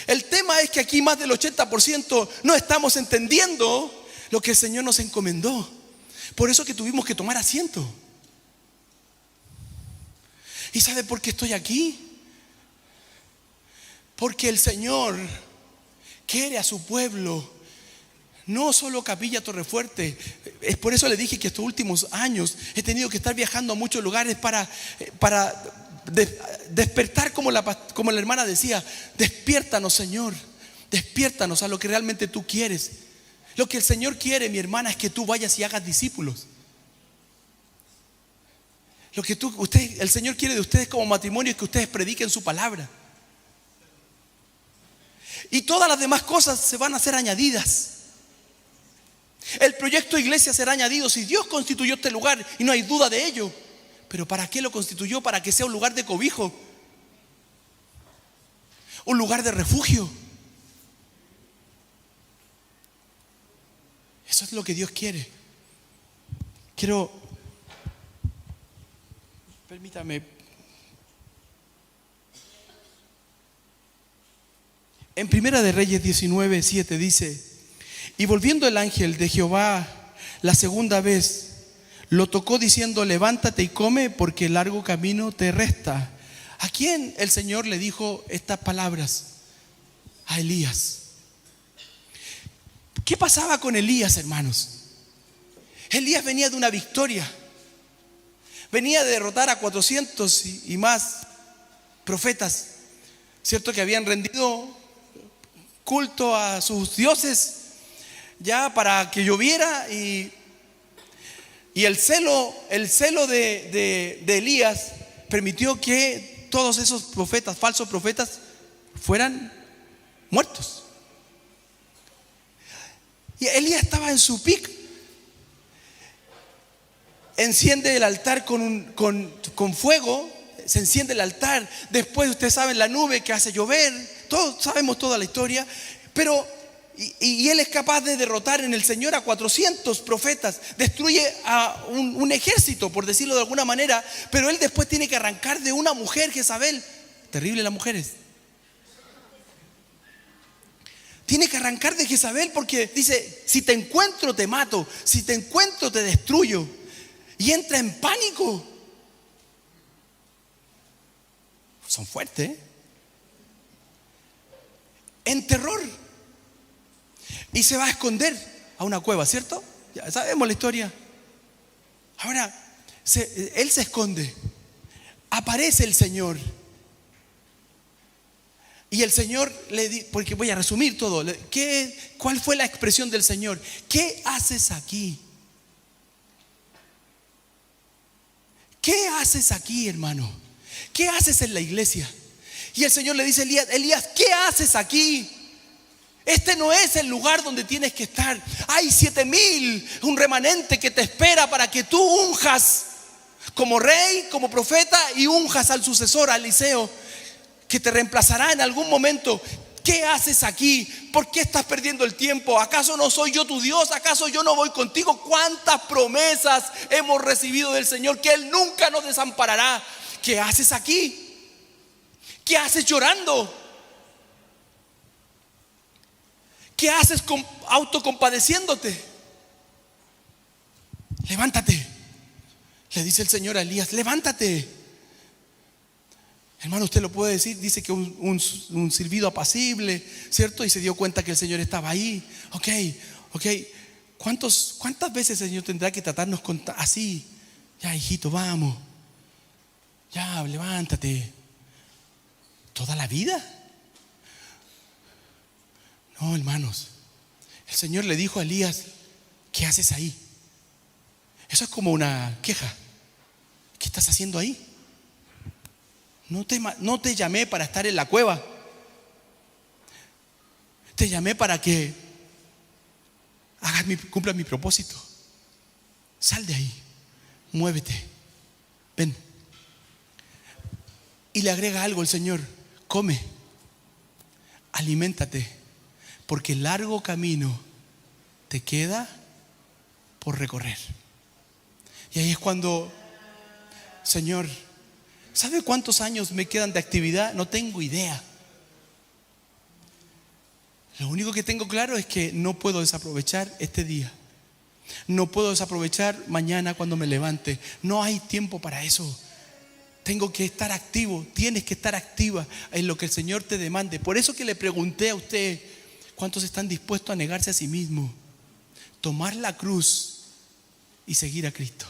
El tema es que aquí más del 80% no estamos entendiendo lo que el Señor nos encomendó. Por eso que tuvimos que tomar asiento. ¿Y sabe por qué estoy aquí? Porque el Señor quiere a su pueblo. No solo Capilla Torrefuerte. Es por eso le dije que estos últimos años he tenido que estar viajando a muchos lugares para despertar, como la hermana decía. Despiértanos, Señor. Despiértanos a lo que realmente tú quieres. Lo que el Señor quiere, mi hermana, es que tú vayas y hagas discípulos. Lo que el Señor quiere de ustedes como matrimonio es que ustedes prediquen su palabra. Y todas las demás cosas se van a ser añadidas. El proyecto iglesia será añadido. Si Dios constituyó este lugar, y no hay duda de ello, pero ¿para qué lo constituyó? Para que sea un lugar de cobijo, un lugar de refugio. Eso es lo que Dios quiere. Permítame. En Primera de Reyes 19:7 dice: y volviendo el ángel de Jehová la segunda vez, lo tocó diciendo: levántate y come, porque el largo camino te resta. ¿A quién el Señor le dijo estas palabras? A Elías. ¿Qué pasaba con Elías, hermanos? Elías venía de una victoria. Venía de derrotar a 400 y más profetas, ¿cierto? Que habían rendido culto a sus dioses ya para que lloviera. Y el celo de Elías permitió que todos esos profetas, falsos profetas, fueran muertos. Y Elías estaba en su pic. Enciende el altar con fuego. Se enciende el altar. Después ustedes saben la nube que hace llover. Todos sabemos toda la historia. Pero y él es capaz de derrotar en el Señor a 400 profetas. Destruye a un ejército, por decirlo de alguna manera. Pero él después tiene que arrancar de una mujer, Jezabel. Terrible las mujeres. Tiene que arrancar de Jezabel porque dice: si te encuentro te mato, si te encuentro te destruyo. Y entra en pánico. Son fuertes, ¿eh? En terror. Y se va a esconder a una cueva, ¿cierto? Ya sabemos la historia. Ahora, él se esconde. Aparece el Señor. Y el Señor le dice, porque voy a resumir todo. ¿Cuál fue la expresión del Señor? ¿Qué haces aquí? ¿Qué haces aquí, hermano? ¿Qué haces en la iglesia? Y el Señor le dice a Elías, ¿qué haces aquí? Este no es el lugar donde tienes que estar. Hay 7,000, un remanente que te espera para que tú unjas como rey, como profeta, y unjas al sucesor, a Eliseo, que te reemplazará en algún momento. ¿Qué haces aquí? ¿Por qué estás perdiendo el tiempo? ¿Acaso no soy yo tu Dios? ¿Acaso yo no voy contigo? ¿Cuántas promesas hemos recibido del Señor? Que Él nunca nos desamparará. ¿Qué haces aquí? ¿Qué haces llorando? ¿Qué haces autocompadeciéndote? Levántate. Le dice el Señor a Elías: levántate. Hermano, usted lo puede decir. Dice que un silbido apacible, ¿cierto? Y se dio cuenta que el Señor estaba ahí. Ok. ¿Cuántas veces el Señor tendrá que tratarnos así? Ya, hijito, vamos. Ya, levántate. ¿Toda la vida? No, hermanos. El Señor le dijo a Elías: ¿qué haces ahí? Eso es como una queja. ¿Qué estás haciendo ahí? No te llamé para estar en la cueva. Te llamé para que cumplas mi propósito. Sal de ahí. Muévete. Ven. Y le agrega algo el Señor: come. Aliméntate. Porque largo camino te queda por recorrer. Y ahí es cuando: Señor, ¿sabe cuántos años me quedan de actividad? No tengo idea. Lo único que tengo claro es que no puedo desaprovechar este día. No puedo desaprovechar mañana cuando me levante. No hay tiempo para eso. Tengo que estar activo. Tienes que estar activa en lo que el Señor te demande. Por eso que le pregunté a usted: ¿cuántos están dispuestos a negarse a sí mismos, tomar la cruz y seguir a Cristo?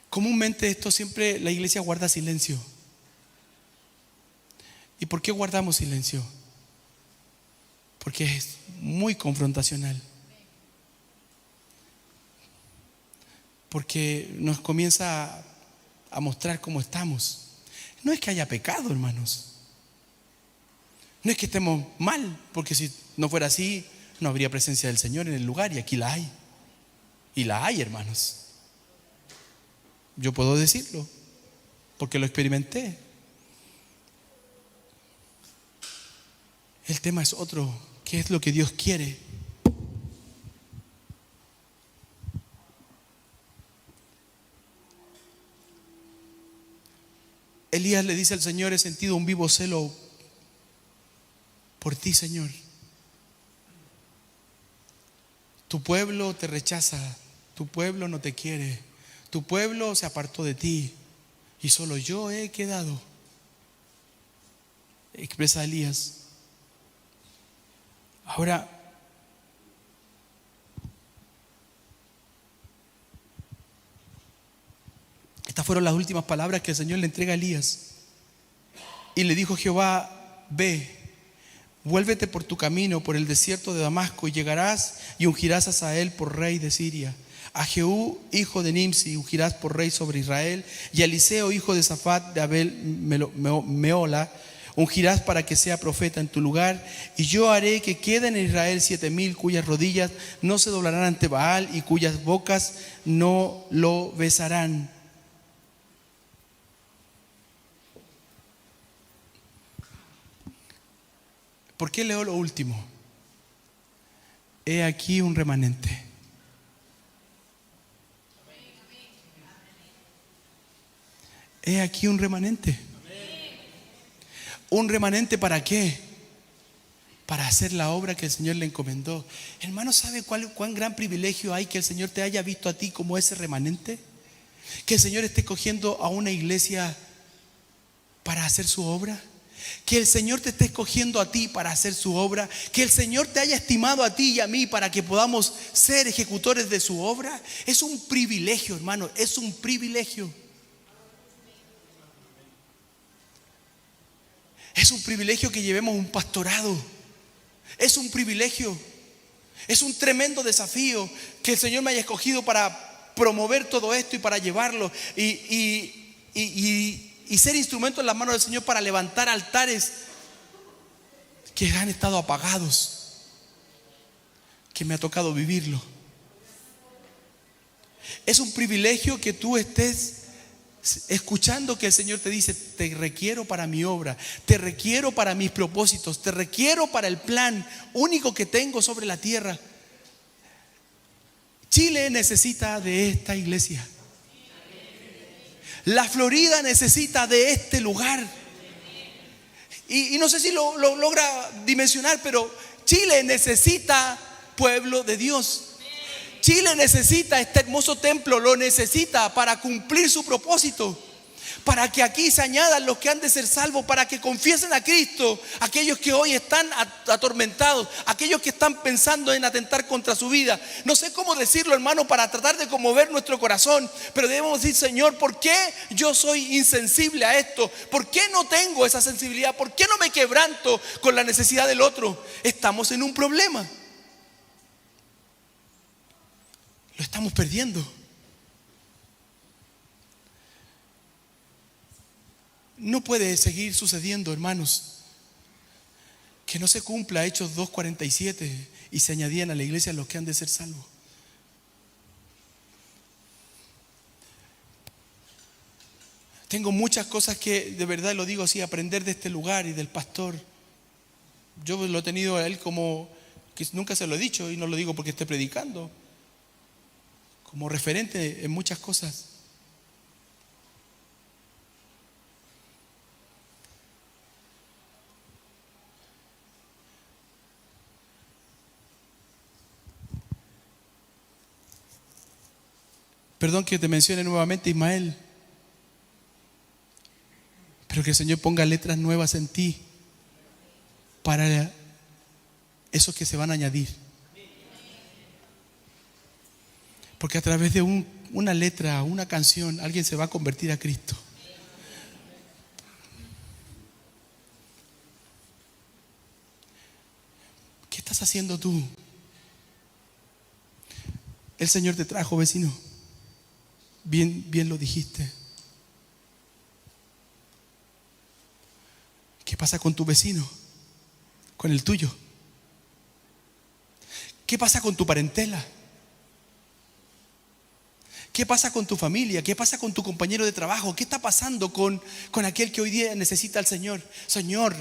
Comúnmente esto siempre la iglesia guarda silencio. ¿Y por qué guardamos silencio? Porque es muy confrontacional. Porque nos comienza a mostrar cómo estamos. No es que haya pecado, hermanos. No es que estemos mal, porque si no fuera así, no habría presencia del Señor en el lugar, y aquí la hay. Y la hay, hermanos. Yo puedo decirlo, porque lo experimenté. El tema es otro: ¿qué es lo que Dios quiere? Elías le dice al Señor: he sentido un vivo celo por ti, Señor. Tu pueblo te rechaza, tu pueblo no te quiere, tu pueblo se apartó de ti y solo yo he quedado. Expresa Elías. Ahora, estas fueron las últimas palabras que el Señor le entrega a Elías. Y le dijo Jehová: ve, vuélvete por tu camino por el desierto de Damasco, y llegarás y ungirás a Hazael por rey de Siria. A Jehú, hijo de Nimsi, ungirás por rey sobre Israel. Y a Eliseo, hijo de Safat de Abel Meola, Ungirás para que sea profeta en tu lugar, y yo haré que queden en Israel 7,000 cuyas rodillas no se doblarán ante Baal y cuyas bocas no lo besarán. ¿Por qué leo lo último? He aquí un remanente. He aquí un remanente. ¿Un remanente para qué? Para hacer la obra que el Señor le encomendó. Hermano, ¿sabe cuán gran privilegio hay que el Señor te haya visto a ti como ese remanente? Que el Señor esté cogiendo a una iglesia para hacer su obra. Que el Señor te esté escogiendo a ti para hacer su obra. Que el Señor te haya estimado a ti y a mí para que podamos ser ejecutores de su obra. Es un privilegio, hermano, es un privilegio. Es un privilegio que llevemos un pastorado. Es un privilegio. Es un tremendo desafío que el Señor me haya escogido para promover todo esto y para llevarlo y ser instrumento en las manos del Señor para levantar altares que han estado apagados, que me ha tocado vivirlo. Es un privilegio que tú estés escuchando que el Señor te dice: te requiero para mi obra, te requiero para mis propósitos, te requiero para el plan único que tengo sobre la tierra. Chile necesita de esta iglesia. La Florida necesita de este lugar. Y no sé si lo logra dimensionar, pero Chile necesita pueblo de Dios. Chile necesita este hermoso templo, lo necesita para cumplir su propósito, para que aquí se añadan los que han de ser salvos, para que confiesen a Cristo aquellos que hoy están atormentados, aquellos que están pensando en atentar contra su vida. No sé cómo decirlo, hermano, para tratar de conmover nuestro corazón, pero debemos decir: Señor, ¿por qué yo soy insensible a esto? ¿Por qué no tengo esa sensibilidad? ¿Por qué no me quebranto con la necesidad del otro? Estamos en un problema. Lo estamos perdiendo. No puede seguir sucediendo, hermanos, que no se cumpla Hechos 2:47 y se añadían a la iglesia los que han de ser salvos. Tengo muchas cosas que, de verdad lo digo así, aprender de este lugar y del pastor. Yo lo he tenido a él como, que nunca se lo he dicho, y no lo digo porque esté predicando, como referente en muchas cosas. Perdón que te mencione nuevamente, Ismael, pero que el Señor ponga letras nuevas en ti para esos que se van a añadir. Porque a través de una letra, una canción, alguien se va a convertir a Cristo. ¿Qué estás haciendo tú? El Señor te trajo, vecino. Bien lo dijiste. ¿Qué pasa con tu vecino? Con el tuyo. ¿Qué pasa con tu parentela? ¿Qué pasa con tu familia? ¿Qué pasa con tu compañero de trabajo? ¿Qué está pasando con aquel que hoy día necesita al Señor? Señor,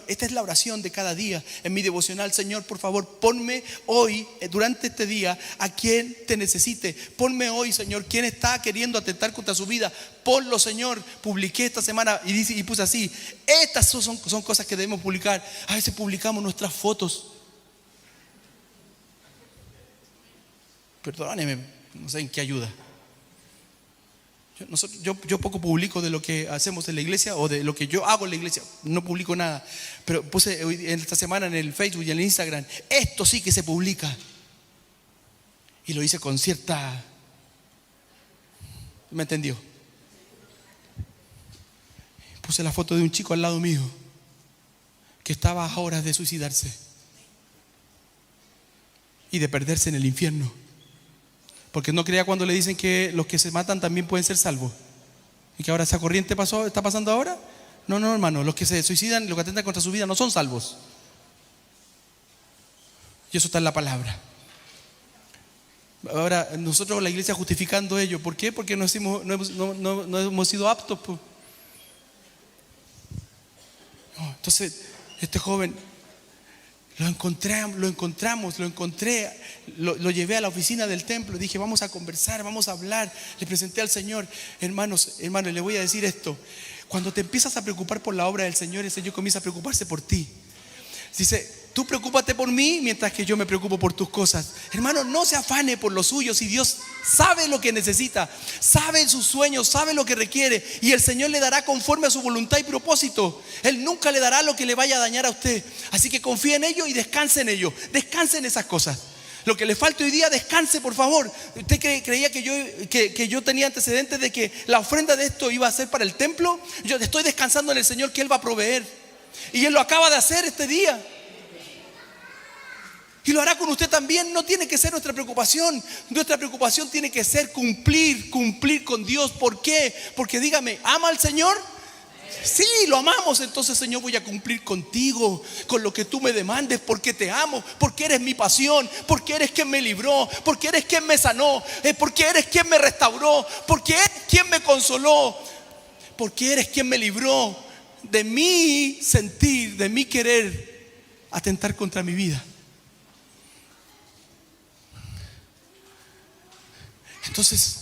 esta es la oración de cada día en mi devocional. Señor, por favor, ponme hoy, durante este día, a quien te necesite. Ponme hoy, Señor, quien está queriendo atentar contra su vida. Ponlo, Señor. Publiqué esta semana y puse así: estas son cosas que debemos publicar. A veces publicamos nuestras fotos. Perdóneme, no sé en qué ayuda. Yo poco publico de lo que hacemos en la iglesia o de lo que yo hago en la iglesia. No publico nada. Pero puse esta semana en el Facebook y en el Instagram: esto sí que se publica. Y lo hice con cierta... ¿Me entendió? Puse la foto de un chico al lado mío que estaba a horas de suicidarse y de perderse en el infierno. Porque no crea cuando le dicen que los que se matan también pueden ser salvos. Y que ahora esa corriente está pasando ahora. No, no, hermano, los que se suicidan, los que atentan contra su vida no son salvos. Y eso está en la palabra. Ahora, nosotros la iglesia justificando ello. ¿Por qué? Porque no hemos sido aptos. Pues. No, entonces, este joven lo encontré, lo llevé a la oficina del templo. Dije, vamos a conversar, vamos a hablar. Le presenté al Señor. Hermanos, le voy a decir esto. Cuando te empiezas a preocupar por la obra del Señor, el Señor comienza a preocuparse por ti. Dice, tú preocúpate por mí mientras que yo me preocupo por tus cosas. Hermano, no se afane por los suyos. Si Dios sabe lo que necesita, sabe sus sueños, sabe lo que requiere, y el Señor le dará conforme a su voluntad y propósito. Él nunca le dará lo que le vaya a dañar a usted. Así que confíe en ello y descanse en ello. Descanse en esas cosas. Lo que le falte hoy día, descanse, por favor. Usted creía que yo tenía antecedentes de que la ofrenda de esto iba a ser para el templo. Yo estoy descansando en el Señor, que Él va a proveer. Y Él lo acaba de hacer este día. Y lo hará con usted también. No tiene que ser nuestra preocupación. Nuestra preocupación tiene que ser cumplir con Dios. ¿Por qué? Porque dígame, ¿ama al Señor? Sí, lo amamos. Entonces, Señor, voy a cumplir contigo, con lo que tú me demandes, porque te amo, porque eres mi pasión, porque eres quien me libró, porque eres quien me sanó, porque eres quien me restauró, porque eres quien me consoló, porque eres quien me libró de mi sentir, de mi querer atentar contra mi vida. Entonces,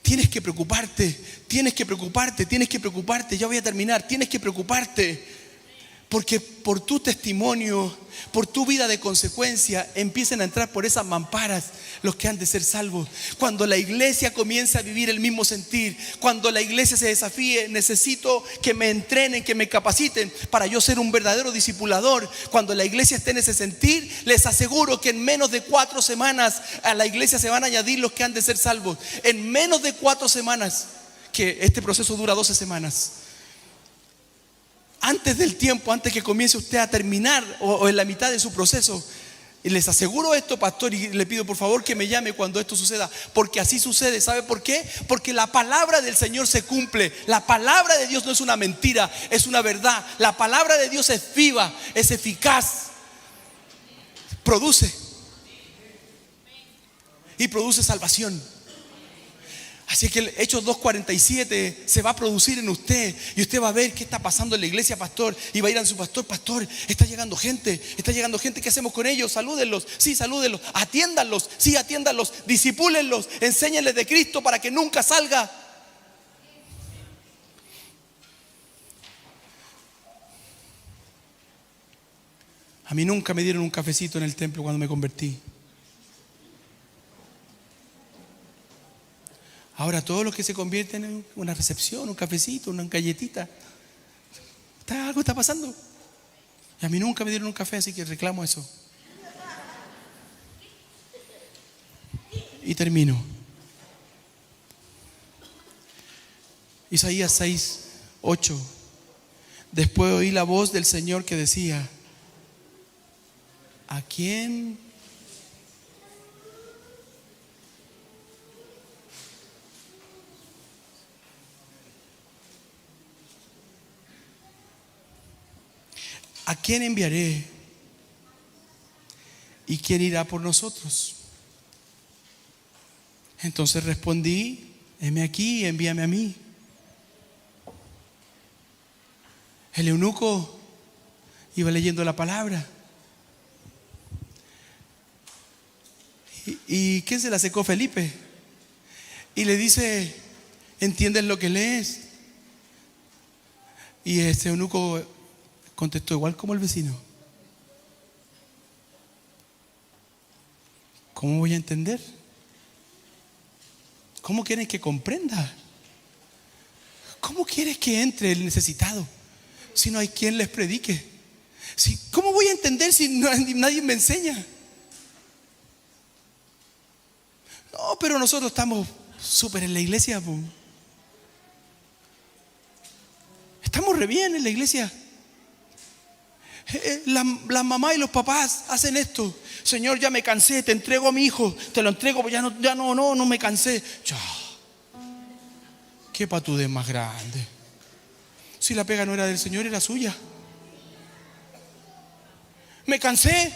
tienes que preocuparte. Ya voy a terminar. Tienes que preocuparte. Porque por tu testimonio, por tu vida de consecuencia, empiecen a entrar por esas mamparas los que han de ser salvos. Cuando la iglesia comience a vivir el mismo sentir, cuando la iglesia se desafíe, necesito que me entrenen, que me capaciten para yo ser un verdadero discipulador. Cuando la iglesia esté en ese sentir, les aseguro que en menos de 4 semanas a la iglesia se van a añadir los que han de ser salvos. En menos de 4 semanas, que este proceso dura 12 semanas. Antes del tiempo, antes que comience usted a terminar o en la mitad de su proceso, y les aseguro esto, pastor, y le pido por favor que me llame cuando esto suceda, porque así sucede. ¿Sabe por qué? Porque la palabra del Señor se cumple. La palabra de Dios no es una mentira, es una verdad. La palabra de Dios es viva, es eficaz, produce y produce salvación. Así que el Hechos 2:47 se va a producir en usted. Y usted va a ver qué está pasando en la iglesia, pastor. Y va a ir a su pastor, está llegando gente. ¿Qué hacemos con ellos? Salúdenlos, sí, salúdenlos. Atiéndanlos, sí, atiéndanlos. Disipúlenlos, enséñenles de Cristo para que nunca salga. A mí nunca me dieron un cafecito en el templo cuando me convertí. Ahora todos los que se convierten en una recepción, un cafecito, una galletita, algo está pasando. Y a mí nunca me dieron un café, así que reclamo eso. Y termino. Isaías 6:8. Después oí la voz del Señor que decía: ¿a quién enviaré? ¿Y quién irá por nosotros? Entonces respondí: heme aquí, envíame a mí. El eunuco iba leyendo la palabra. ¿Y quién se la secó? Felipe. Y le dice: ¿entiendes lo que lees? Y este eunuco contestó igual como el vecino: ¿cómo voy a entender? ¿Cómo quieren que comprenda? ¿Cómo quieres que entre el necesitado si no hay quien les predique? ¿Cómo voy a entender si nadie me enseña? No, pero nosotros estamos súper en la iglesia, po. Estamos re bien en la iglesia. La mamá y los papás hacen esto: Señor, ya me cansé, te entrego a mi hijo, te lo entrego, ya no me cansé. Ya. Qué patudez más grande. Si la pega no era del Señor, era suya. Me cansé,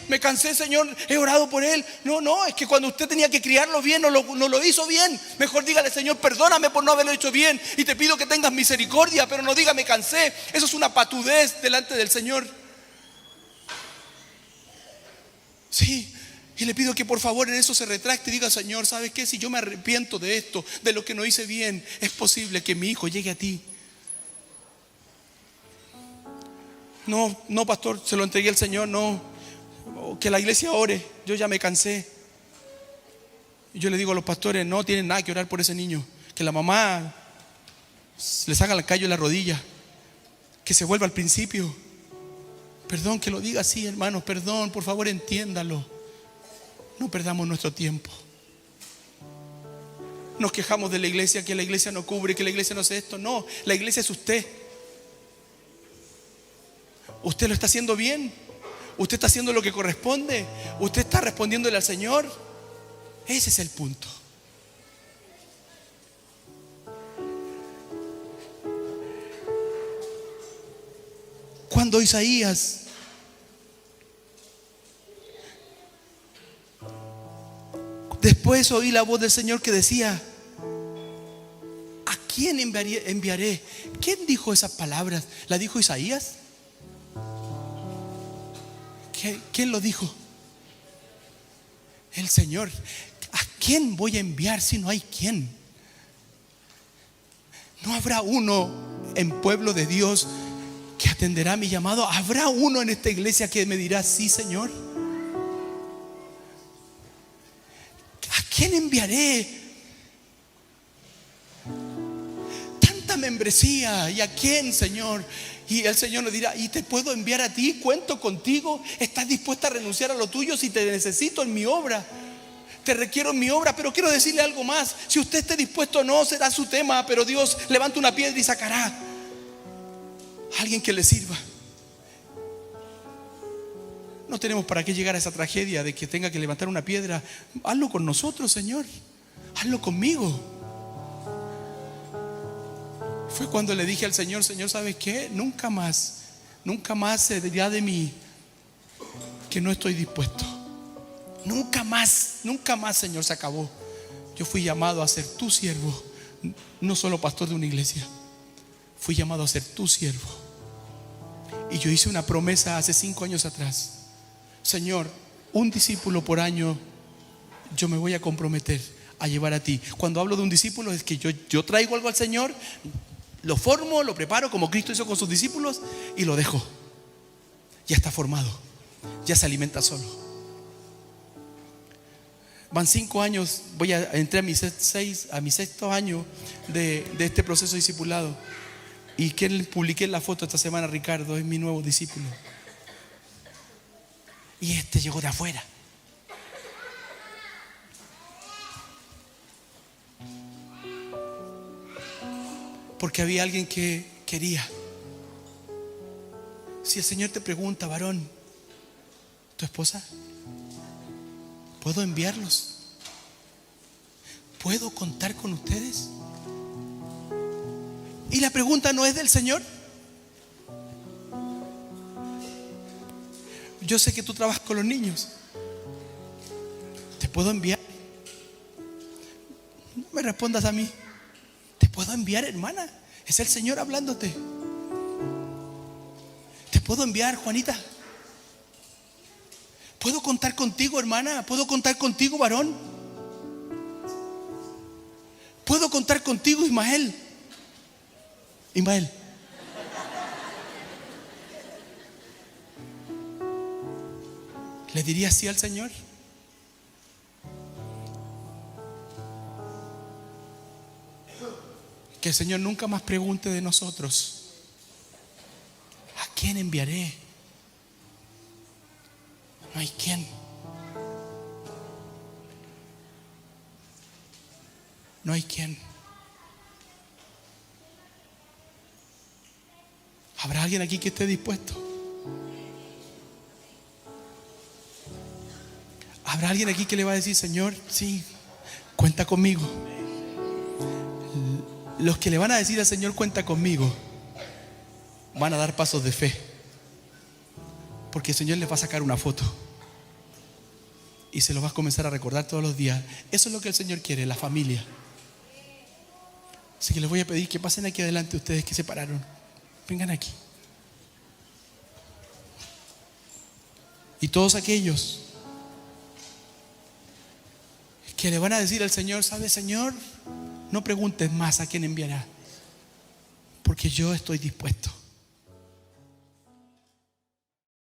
Señor, he orado por él. No, es que cuando usted tenía que criarlo bien, no lo hizo bien. Mejor dígale, Señor, perdóname por no haberlo hecho bien y te pido que tengas misericordia, pero no diga me cansé. Eso es una patudez delante del Señor. Sí, y le pido que por favor en eso se retracte y diga, Señor, ¿sabes qué? Si yo me arrepiento de esto, de lo que no hice bien, es posible que mi hijo llegue a ti. No, pastor, se lo entregué al Señor, no. Que la iglesia ore, yo ya me cansé. Y yo le digo a los pastores, no tienen nada que orar por ese niño. Que la mamá le saca el callo en la rodilla. Que se vuelva al principio. Perdón que lo diga así, hermanos, perdón, por favor entiéndalo. No perdamos nuestro tiempo. Nos quejamos de la iglesia, que la iglesia no cubre, que la iglesia no hace esto. No, la iglesia es usted. Usted lo está haciendo bien. Usted está haciendo lo que corresponde. Usted está respondiéndole al Señor. Ese es el punto. Cuando Isaías después oí la voz del Señor que decía, ¿a quién enviaré? ¿Quién dijo esas palabras? ¿La dijo Isaías? ¿Quién lo dijo? El Señor. ¿A quién voy a enviar si no hay quién? ¿No habrá uno en pueblo de Dios que atenderá mi llamado? ¿Habrá uno en esta iglesia que me dirá, sí, Señor? ¿A quién enviaré? Tanta membresía. ¿Y a quién, Señor? Y el Señor nos dirá, ¿y te puedo enviar a ti? ¿Cuento contigo? ¿Estás dispuesta a renunciar a lo tuyo si te necesito en mi obra? Te requiero en mi obra. Pero quiero decirle algo más. Si usted esté dispuesto o no, será su tema. Pero Dios levanta una piedra y sacará a alguien que le sirva. No tenemos para qué llegar a esa tragedia de que tenga que levantar una piedra. Hazlo con nosotros, Señor. Hazlo conmigo. Fue cuando le dije al Señor, Señor, ¿sabes qué? Nunca más se dirá de mí que no estoy dispuesto. Nunca más, Señor, se acabó. Yo fui llamado a ser tu siervo, no solo pastor de una iglesia. Fui llamado a ser tu siervo. Y yo hice una promesa hace 5 años atrás. Señor, un discípulo por año yo me voy a comprometer a llevar a ti. Cuando hablo de un discípulo es que yo traigo algo al Señor, lo formo, lo preparo como Cristo hizo con sus discípulos y lo dejo. Ya está formado, ya se alimenta solo. Van 5 años, entré a mi 6º año de este proceso de discipulado. Y que publiqué la foto esta semana, Ricardo, es mi nuevo discípulo. Y este llegó de afuera. Porque había alguien que quería. Si el Señor te pregunta, varón, ¿tu esposa? ¿Puedo enviarlos? ¿Puedo contar con ustedes? Y la pregunta no es del Señor. Yo sé que tú trabajas con los niños. ¿Te puedo enviar? No me respondas a mí. ¿Te puedo enviar, hermana? Es el Señor hablándote. ¿Te puedo enviar, Juanita? ¿Puedo contar contigo, hermana? ¿Puedo contar contigo, varón? ¿Puedo contar contigo, Ismael? ¿Le diría sí al Señor? Que el Señor nunca más pregunte de nosotros, ¿a quién enviaré? No hay quién. No hay quién. ¿Habrá alguien aquí que esté dispuesto? ¿Habrá alguien aquí que le va a decir, Señor, sí, cuenta conmigo? Los que le van a decir al Señor, cuenta conmigo, van a dar pasos de fe, porque el Señor les va a sacar una foto y se los va a comenzar a recordar todos los días. Eso es lo que el Señor quiere, la familia. Así que les voy a pedir que pasen aquí adelante ustedes que se pararon. Vengan aquí. Y todos aquellos que le van a decir al Señor: ¿sabe, Señor? No preguntes más a quién enviará, porque yo estoy dispuesto.